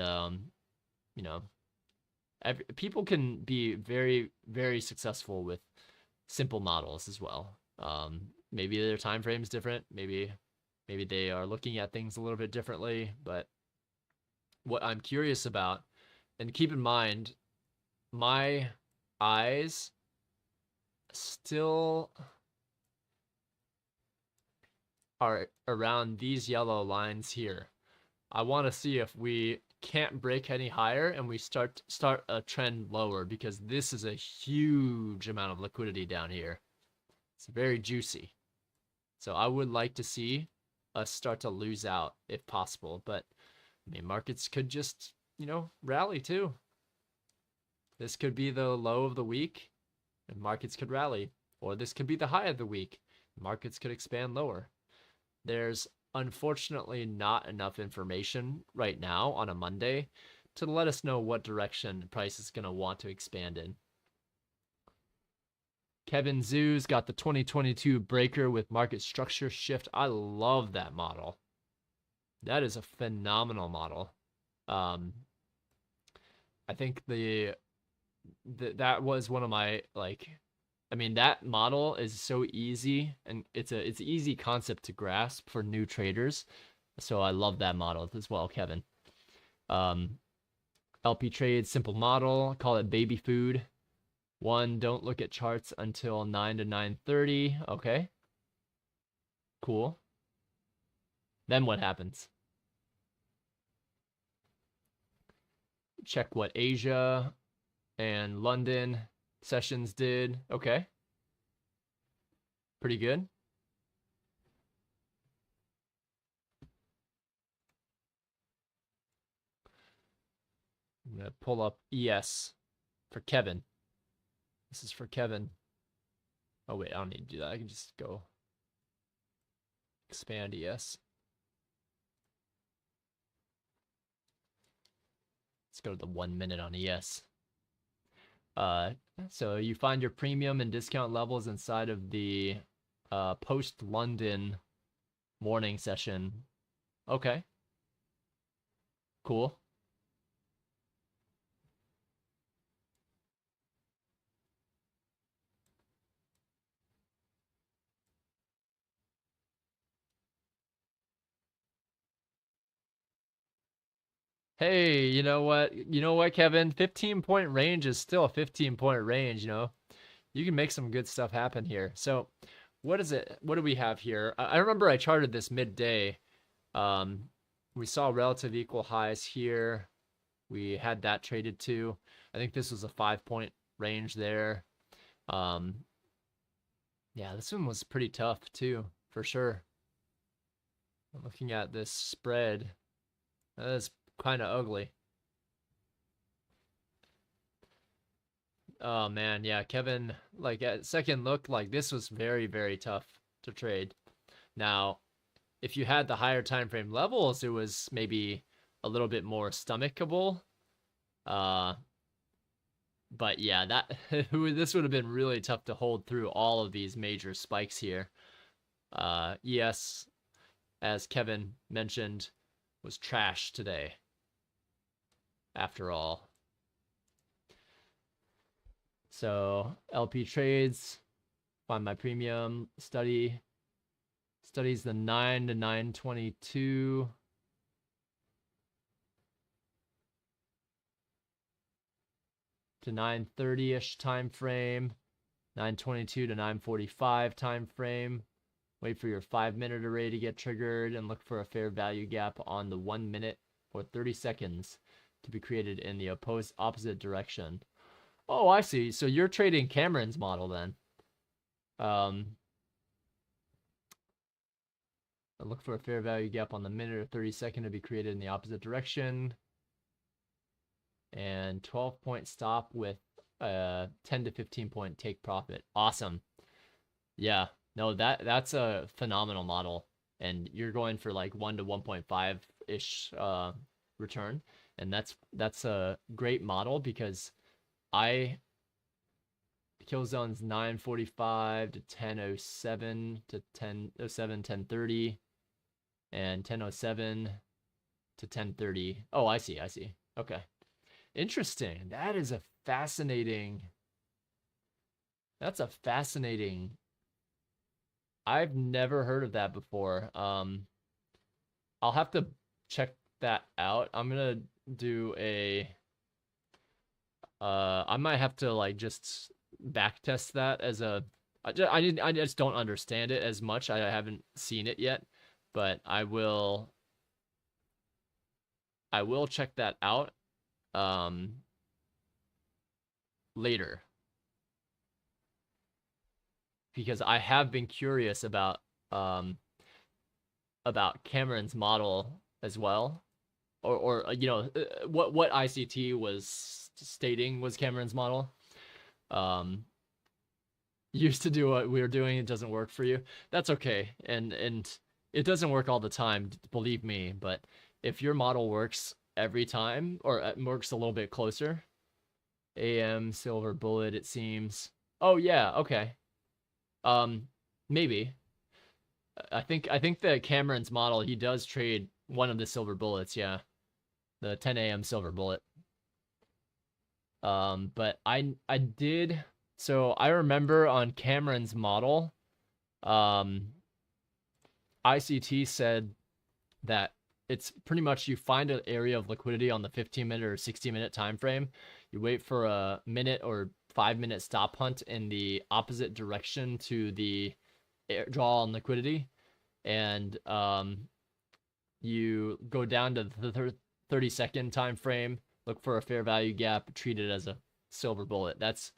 people can be very, very successful with simple models as well. Maybe their time frame is different. Maybe they are looking at things a little bit differently. But what I'm curious about, and keep in mind, my eyes still are around these yellow lines here. I want to see if we can't break any higher and we start a trend lower, because this is a huge amount of liquidity down here. It's very juicy. So I would like to see us start to lose out if possible, but I mean, markets could just, rally too. This could be the low of the week and markets could rally, or this could be the high of the week. Markets could expand lower. There's unfortunately not enough information right now on a Monday to let us know what direction the price is going to want to expand in. Kevin Zoo's got the 2022 breaker with market structure shift. I love that model. That is a phenomenal model. I think that was one of my, that model is so easy, and it's an easy concept to grasp for new traders. So I love that model as well, Kevin. LP Trade, simple model, call it baby food. 1, don't look at charts until 9 to 9:30. Okay. Cool. Then what happens? check what Asia and London sessions did. Okay. Pretty good. I'm going to pull up ES for Kevin. This is for Kevin. Oh, wait, I don't need to do that. I can just go expand ES. Let's go to the 1 minute on ES. So you find your premium and discount levels inside of the post-London morning session. Okay. Cool. Hey, you know what? You know what, Kevin? 15-point range is still a 15-point range, you know? You can make some good stuff happen here. So what is it? What do we have here? I remember I charted this midday. We saw relative equal highs here. We had that traded too. I think this was a 5-point range there. Yeah, this one was pretty tough too, for sure. I'm looking at this spread. That's kind of ugly. Oh man, yeah, Kevin, like at second look, like this was very, very tough to trade. Now, if you had the higher time frame levels, it was maybe a little bit more stomachable. But yeah, that this would have been really tough to hold through all of these major spikes here. ES, as Kevin mentioned, was trash today. After all. So LP trades, find my premium, studies the 9 to 922. To 930-ish time frame, 922 to 945 time frame. Wait for your 5-minute array to get triggered and look for a fair value gap on the 1 minute or 30 seconds to be created in the opposite direction. Oh, I see. So you're trading Cameron's model then. Look for a fair value gap on the minute or 30 second to be created in the opposite direction. And 12-point stop with 10 to 15-point take profit. Awesome. Yeah. No, that's a phenomenal model. And you're going for like 1 to 1.5-ish return. And that's a great model because kill zones 9:45 to 10:07 to 10:07, 10:30, and 10:07 to 10:30. Oh, I see. Okay. Interesting. That's a fascinating. I've never heard of that before. I'll have to check that out. I'm gonna do a. I might have to like just backtest that as a. I just don't understand it as much. I haven't seen it yet, but I will check that out later, because I have been curious about Cameron's model as well, or you know what ICT was stating was Cameron's model. Used to do what we were doing, it doesn't work for you. That's okay, and it doesn't work all the time, believe me. But if your model works every time, or works a little bit closer, AM silver bullet, it seems. Oh yeah, okay. Maybe. I think that Cameron's model, he does trade one of the silver bullets, yeah. The 10 AM silver bullet. But I did, so I remember on Cameron's model, ICT said that it's pretty much you find an area of liquidity on the 15-minute or 60-minute time frame. You wait for a minute or 5-minute stop hunt in the opposite direction to the draw on liquidity, and you go down to the 30-second time frame look for a fair value gap, treat it as a silver bullet. That's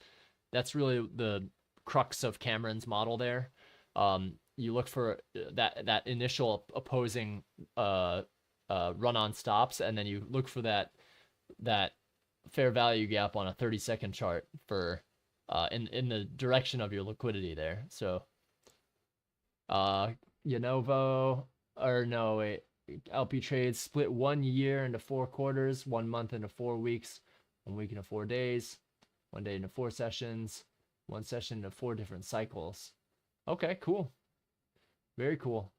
really the crux of Cameron's model there. You look for that initial opposing run on stops, and then you look for that fair value gap on a 30-second chart for in the direction of your liquidity there. So Lenovo, or no, wait, LP trades split 1 year into 4 quarters, 1 month into 4 weeks, 1 week into 4 days, 1 day into 4 sessions, 1 session into 4 different cycles. Okay, cool. Very cool.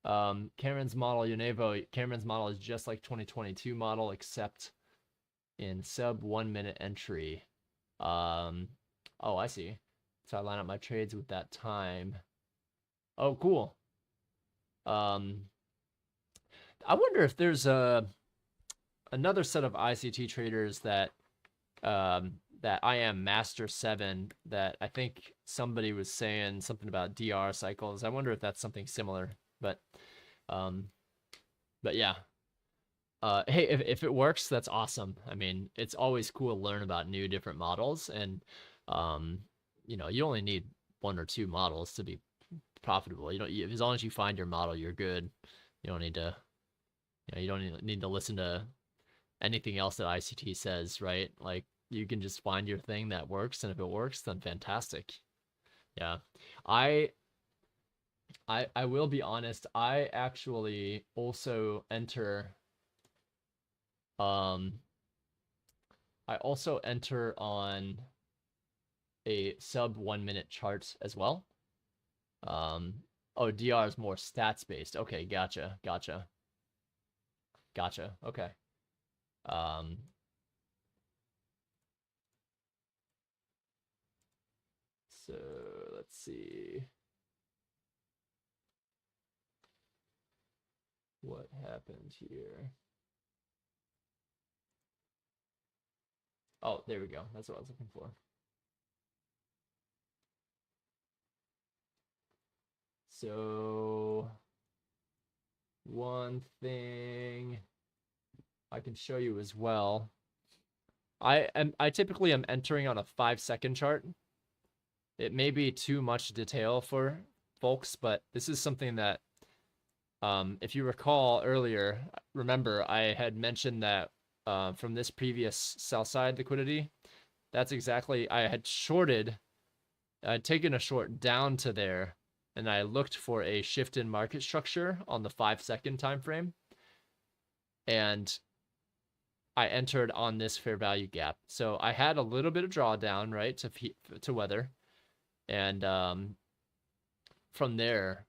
Cameron's model, Lenovo, Cameron's model is just like 2022 model, except in sub 1 minute entry. Oh, I see. So I line up my trades with that time. Oh, cool. I wonder if there's another set of ICT traders that that I am Master 7 that I think somebody was saying something about DR cycles. I wonder if that's something similar, but yeah. Hey, if it works, that's awesome. I mean, it's always cool to learn about new different models, and you know, you only need 1 or 2 models to be profitable. You know, as long as you find your model, you're good. You don't need to, you know, you don't need to listen to anything else that ICT says, right? Like, you can just find your thing that works, and if it works, then fantastic. Yeah, I will be honest. I actually also enter. I also enter on a sub 1 minute chart as well. Oh, DR is more stats based. Okay, gotcha. Okay. So let's see what happened here. Oh, there we go. That's what I was looking for. So one thing I can show you as well. I typically am entering on a 5-second chart. It may be too much detail for folks, but this is something that, if you recall earlier, remember I had mentioned that from this previous sell side liquidity, that's exactly, I had taken a short down to there, and I looked for a shift in market structure on the 5-second time frame, and I entered on this fair value gap. So I had a little bit of drawdown, right, to weather, and from there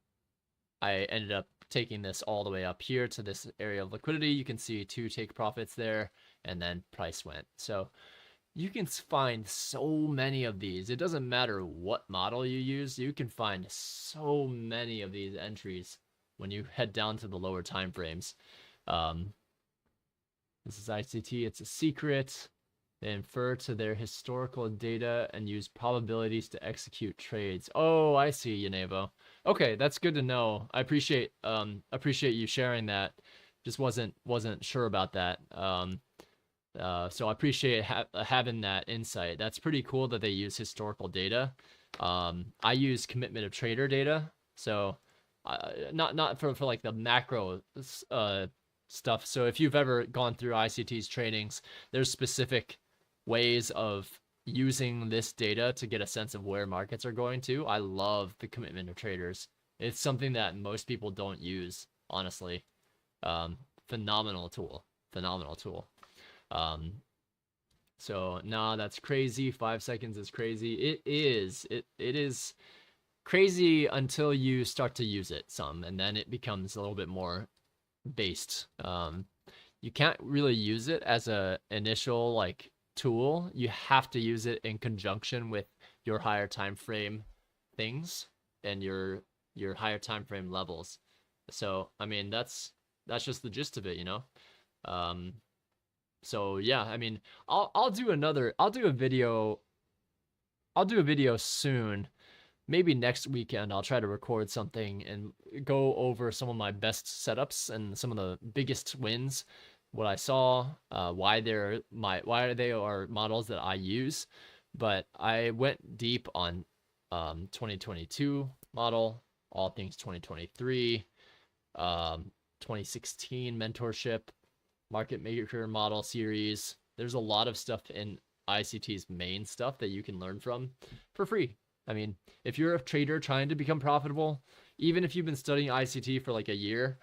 I ended up taking this all the way up here to this area of liquidity. You can see 2 take profits there, and then price went. So you can find so many of these. It doesn't matter what model you use. You can find so many of these entries when you head down to the lower time frames. This is ICT. It's a secret. They infer to their historical data and use probabilities to execute trades. Oh, I see, Yanevo. Okay, that's good to know. I appreciate you sharing that. Just wasn't sure about that. So I appreciate having that insight. That's pretty cool that they use historical data. I use commitment of trader data, so not for like the macro stuff. So if you've ever gone through ICT's trainings, there's specific ways of using this data to get a sense of where markets are going to. I love the commitment of traders. It's something that most people don't use, honestly. Phenomenal tool. So nah, that's crazy. 5 seconds is crazy. It is crazy until you start to use it some, and then it becomes a little bit more based. You can't really use it as a initial like tool. You have to use it in conjunction with your higher time frame things and your higher time frame levels. So I mean, that's just the gist of it, you know. So yeah, I mean, I'll do a video soon. Maybe next weekend I'll try to record something and go over some of my best setups and some of the biggest wins what I saw, why they are models that I use. But I went deep on 2022 model, all things 2023, 2016 mentorship, market maker model series. There's a lot of stuff in ICT's main stuff that you can learn from for free. I mean, if you're a trader trying to become profitable, even if you've been studying ICT for like a year,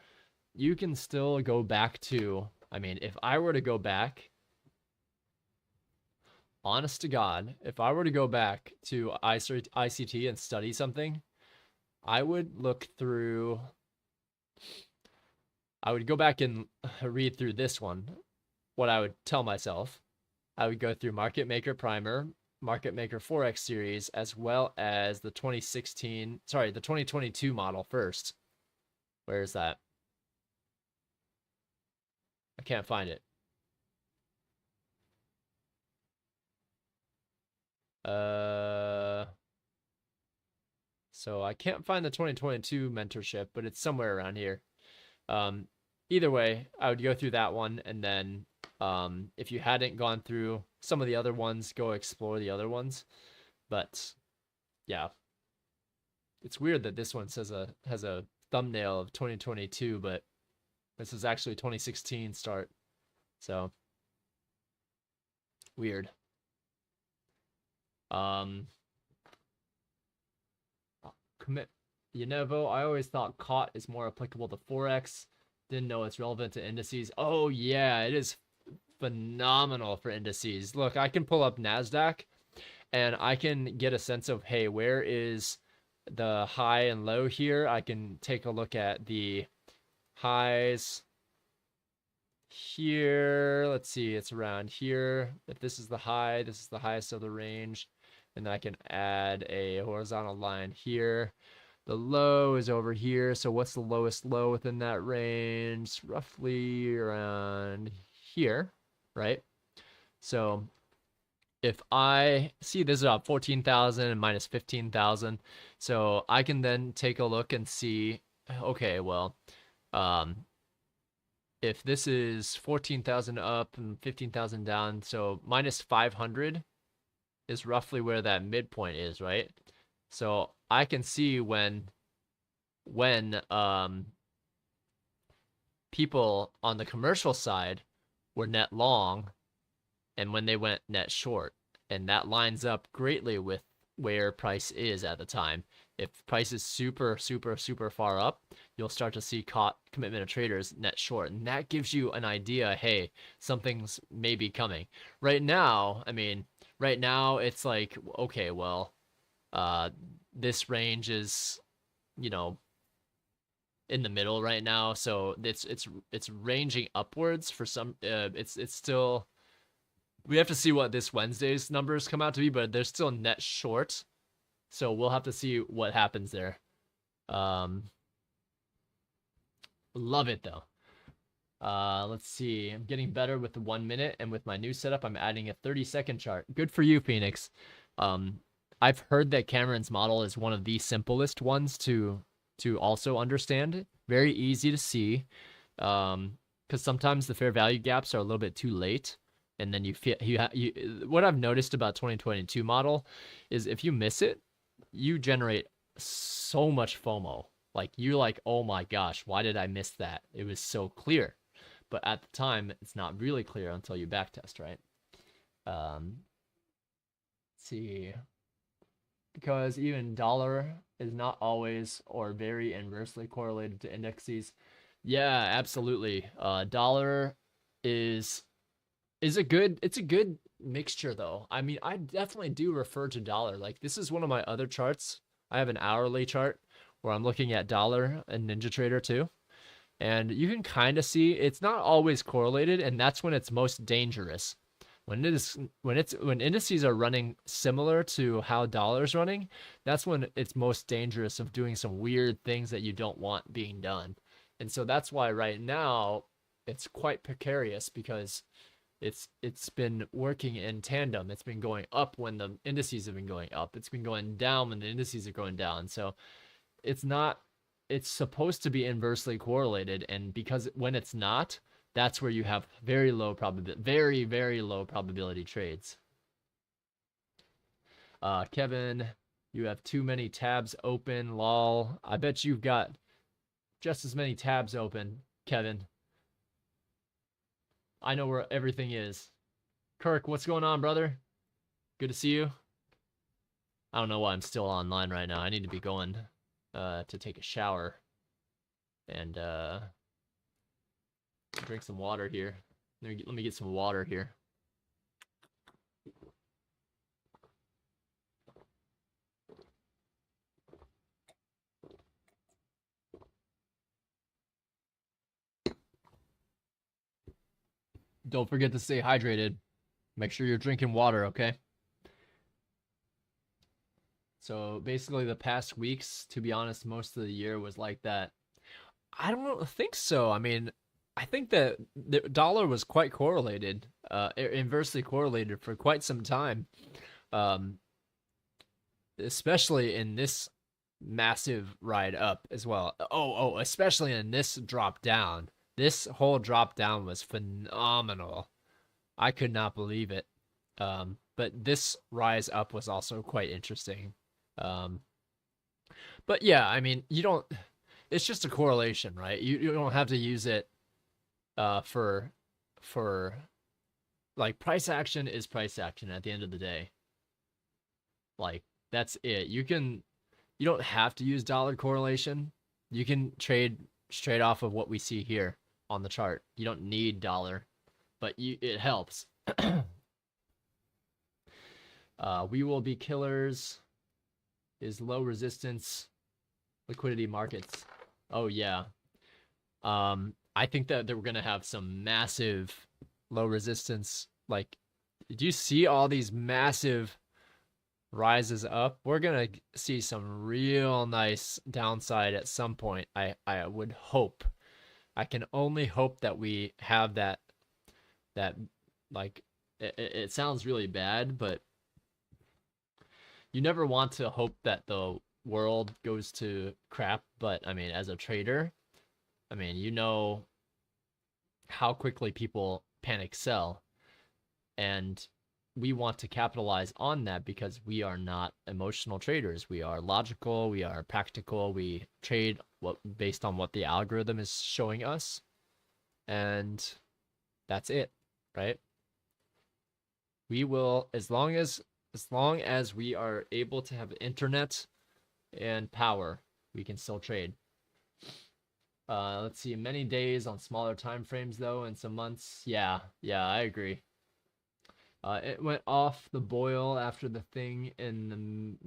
you can still go back to, I mean, if I were to go back, honest to God, if I were to go back to ICT and study something, I would go back and read through this one. What I would tell myself, I would go through Market Maker Primer, Market Maker Forex series, as well as the 2022 model first. Where is that? I can't find it. So I can't find the 2022 mentorship, but it's somewhere around here. Either way, I would go through that one, and then if you hadn't gone through some of the other ones, go explore the other ones. But yeah, it's weird that this one has a thumbnail of 2022, but this is actually 2016 start. So weird. Commit Yenevo. I always thought COT is more applicable to Forex. Didn't know it's relevant to indices. Oh yeah, it is phenomenal for indices. Look, I can pull up NASDAQ and I can get a sense of, hey, where is the high and low here? I can take a look at the highs here. Let's see, it's around here. If this is the high, this is the highest of the range. And then I can add a horizontal line here. The low is over here. So what's the lowest low within that range? Roughly around here, right? So if I see this is about 14,000 and minus 15,000. So I can then take a look and see, okay, well, if this is 14,000 up and 15,000 down, so minus 500 is roughly where that midpoint is, right? So I can see when people on the commercial side were net long and when they went net short, and that lines up greatly with where price is at the time. If price is super far up, you'll start to see commitment of traders net short, and that gives you an idea, hey, something's maybe coming. Right now, I mean, right now it's like, okay, well, this range is, you know, in the middle right now, so it's ranging upwards for some. It's still, we have to see what this Wednesday's numbers come out to be, but they're still net short, so we'll have to see what happens there. Love it though. Let's see. I'm getting better with the 1 minute, and with my new setup, I'm adding a 30-second chart. Good for you, Phoenix. I've heard that Cameron's model is one of the simplest ones to also understand. Very easy to see, because sometimes the fair value gaps are a little bit too late, and then what I've noticed about 2022 model is if you miss it, you generate so much FOMO. Like, you're like, oh my gosh, why did I miss that? It was so clear. But at the time, it's not really clear until you backtest, right? Let's see. Because even dollar is not always or very inversely correlated to indexes. Yeah, absolutely. Dollar is a good mixture though. I mean, I definitely do refer to dollar. Like, this is one of my other charts. I have an hourly chart where I'm looking at dollar and NinjaTrader too. And you can kind of see it's not always correlated, and that's when it's most dangerous. When indices are running similar to how dollar's running, that's when it's most dangerous of doing some weird things that you don't want being done. And so that's why right now it's quite precarious, because it's been working in tandem. It's been going up when the indices have been going up. It's been going down when the indices are going down. So it's supposed to be inversely correlated, and because when it's not, That's where you have very low probability, very, very low probability trades. Kevin, you have too many tabs open, lol. I bet you've got just as many tabs open, Kevin. I know where everything is. Kirk, what's going on, brother? Good to see you. I don't know why I'm still online right now. I need to be going to take a shower and drink some water here. Let me get some water here. Don't forget to stay hydrated. Make sure you're drinking water, okay? So basically the past weeks, to be honest, most of the year was like that. I don't think so. I mean, I think that the dollar was quite correlated, inversely correlated for quite some time. Especially in this massive ride up as well. Especially in this drop down. This whole drop down was phenomenal. I could not believe it. But this rise up was also quite interesting. But yeah, I mean, it's just a correlation, right? You don't have to use it for like price action is price action at the end of the day. Like that's it. You don't have to use dollar correlation. You can trade straight off of what we see here on the chart. You don't need dollar, but it helps. We will be killers. Is low resistance liquidity markets. Oh yeah. I think that we're gonna have some massive low resistance. Like, did you see all these massive rises up? We're gonna see some real nice downside at some point. I would hope. I can only hope that we have that like it sounds really bad, but you never want to hope that the world goes to crap. But I mean, as a trader, I mean, you know how quickly people panic sell, and we want to capitalize on that because we are not emotional traders. We are logical, we are practical, we trade based on what the algorithm is showing us, and that's it, right? We will, as long as we are able to have internet and power, we can still trade. Let's see, many days on smaller time frames though, and some months. Yeah, I agree. It went off the boil after the thing in the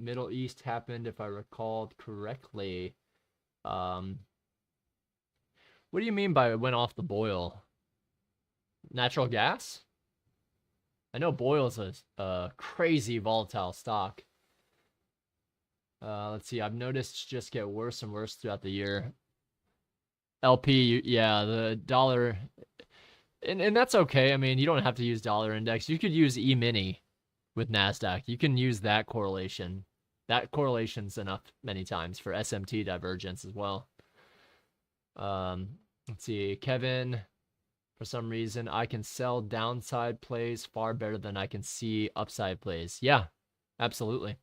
Middle East happened, if I recalled correctly. What do you mean by it went off the boil? Natural gas? I know oil is a crazy volatile stock. Let's see, I've noticed just get worse and worse throughout the year. LP, yeah, the dollar, and that's okay. I mean, you don't have to use dollar index. You could use E-mini with NASDAQ. You can use that correlation. That correlation's enough many times for SMT divergence as well. Let's see, Kevin, for some reason, I can sell downside plays far better than I can see upside plays. Yeah, absolutely.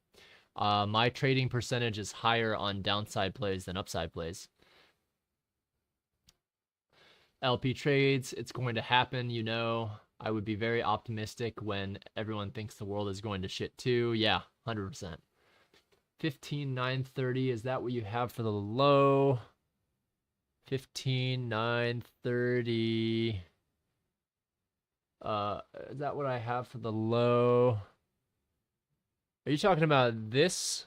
My trading percentage is higher on downside plays than upside plays. LP trades, it's going to happen, you know. I would be very optimistic when everyone thinks the world is going to shit too. Yeah, 100%. 15,930, is that what you have for the low? 15,930. Is that what I have for the low? Are you talking about this?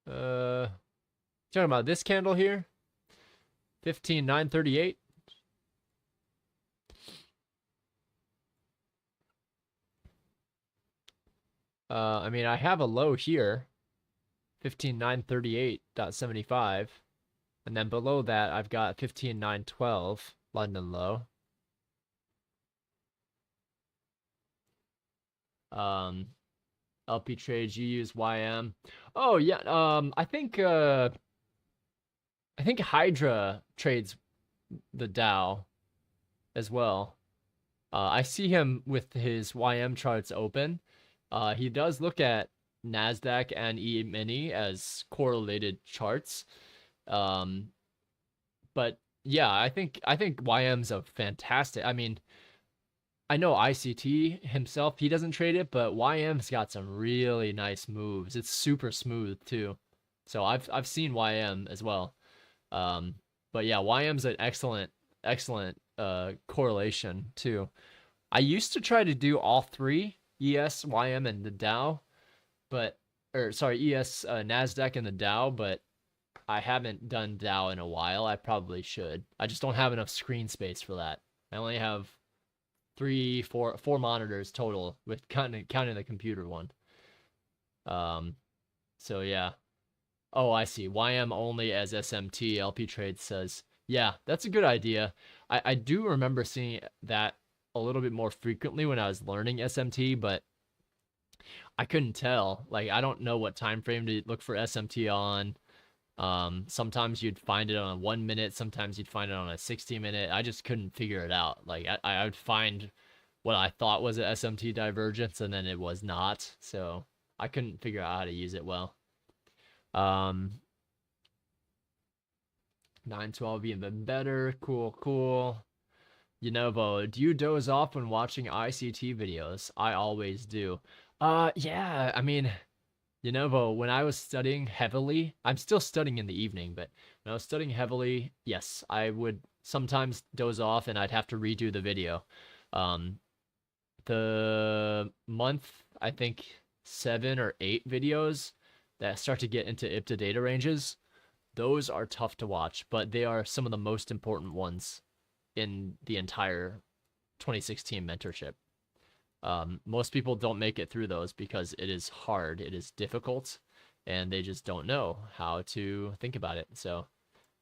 Talking about this candle here? 15,938. I mean, I have a low here, 15,938.75, and then below that I've got 15,912 London low. LP trades, you use YM. Oh yeah, I think Hydra trades the Dow as well. I see him with his YM charts open. He does look at NASDAQ and E-mini as correlated charts. Um, but yeah, I think YM's a fantastic. I mean, I know ICT himself, he doesn't trade it, but YM's got some really nice moves. It's super smooth too. So I've seen YM as well. Um, but yeah, YM's an excellent correlation too. I used to try to do all three, ES, YM, and the Dow, but or sorry, ES, Nasdaq, and the Dow, but I haven't done Dow in a while. I probably should. I just don't have enough screen space for that. I only have four monitors total with counting the computer one. So yeah. Oh, I see. YM only as SMT. LP Trade says, yeah, that's a good idea. I do remember seeing that a little bit more frequently when I was learning SMT, but I couldn't tell. Like, I don't know what time frame to look for SMT on. Sometimes you'd find it on a 1 minute, sometimes you'd find it on a 60-minute. I just couldn't figure it out. Like, I would find what I thought was a SMT divergence, and then it was not. So I couldn't figure out how to use it well. 912 even better. Cool. Yanovo, do you doze off when watching ICT videos? I always do. Yeah, I mean, Yanovo, when I was studying heavily, I'm still studying in the evening, but when I was studying heavily, yes, I would sometimes doze off and I'd have to redo the video. The month, I think 7 or 8 videos that start to get into IPTA data ranges, those are tough to watch, but they are some of the most important ones in the entire 2016 mentorship. Most people don't make it through those because it is hard, it is difficult, and they just don't know how to think about it. So,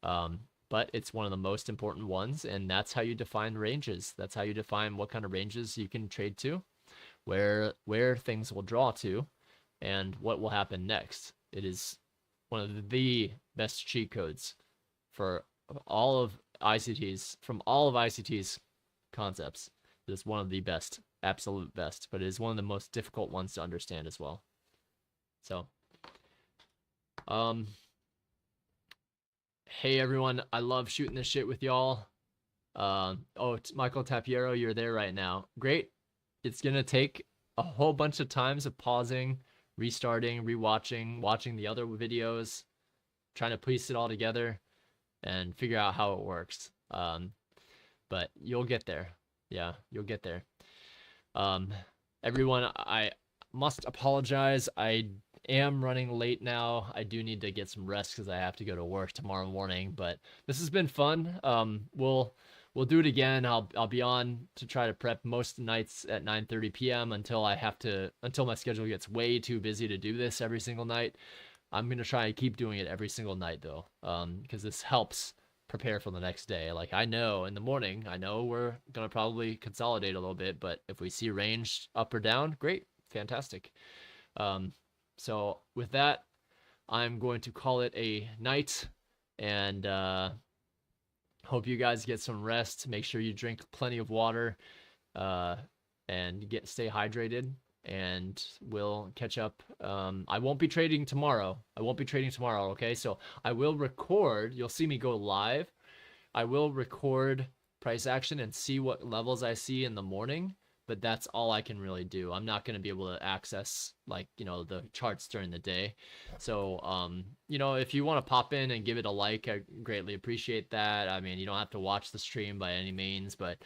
but it's one of the most important ones, and that's how you define ranges. That's how you define what kind of ranges you can trade to, where things will draw to, and what will happen next. It is one of the best cheat codes for all of ICT's, from all of ICT's concepts. It is one of the best, absolute best, but it is one of the most difficult ones to understand as well. So, hey everyone, I love shooting this shit with y'all. Oh, Michael Tapiero, you're there right now. Great. It's gonna take a whole bunch of times of pausing, restarting, rewatching, watching the other videos, trying to piece it all together and figure out how it works. But you'll get there. Yeah, you'll get there. Everyone, I must apologize. I am running late now. I do need to get some rest because I have to go to work tomorrow morning, but this has been fun. We'll do it again. I'll be on to try to prep most nights at 9:30 p.m. until my schedule gets way too busy to do this every single night. I'm gonna try and keep doing it every single night though, because this helps prepare for the next day. Like, I know in the morning, I know we're gonna probably consolidate a little bit, but if we see range up or down, great, fantastic. So with that, I'm going to call it a night, and hope you guys get some rest. Make sure you drink plenty of water, and stay hydrated. And we'll catch up. I won't be trading tomorrow. Okay, so I will record. You'll see me go live. I will record price action and see what levels I see in the morning, but that's all I can really do. I'm not going to be able to access, like, the charts during the day. So, if you want to pop in and give it a like, I greatly appreciate that. I mean, you don't have to watch the stream by any means, but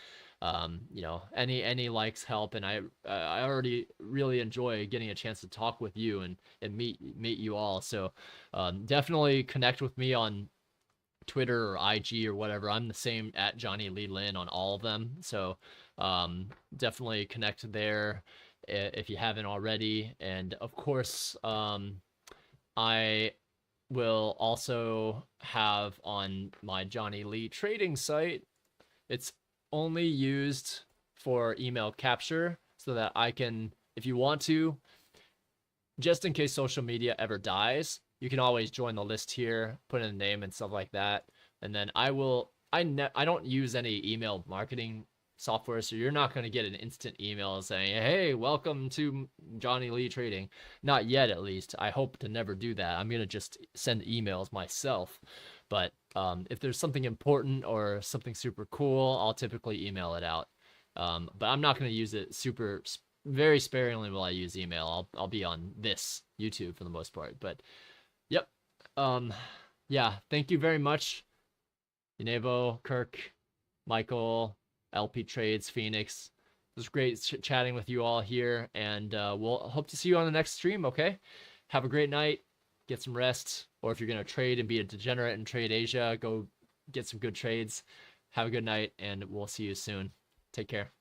any likes help, and I already really enjoy getting a chance to talk with you and meet you all. So definitely connect with me on Twitter or IG or whatever. I'm the same at Johnny Lee Lin on all of them. So definitely connect there if you haven't already. And of course, I will also have on my Johnny Lee trading site, it's only used for email capture so that I can, if you want to, just in case social media ever dies, you can always join the list here, put in a name and stuff like that. And then I will I don't use any email marketing software, so you're not going to get an instant email saying, hey, welcome to Johnny Lee Trading. Not yet, at least. I hope to never do that. I'm going to just send emails myself. But if there's something important or something super cool, I'll typically email it out. But I'm not going to use it very sparingly will I use email. I'll be on this YouTube for the most part. But yep. Yeah, thank you very much, Inevo, Kirk, Michael, LP Trades, Phoenix. It was great chatting with you all here, and we'll hope to see you on the next stream, okay? Have a great night. Get some rest, or if you're going to trade and be a degenerate and trade Asia, go get some good trades. Have a good night, and we'll see you soon. Take care.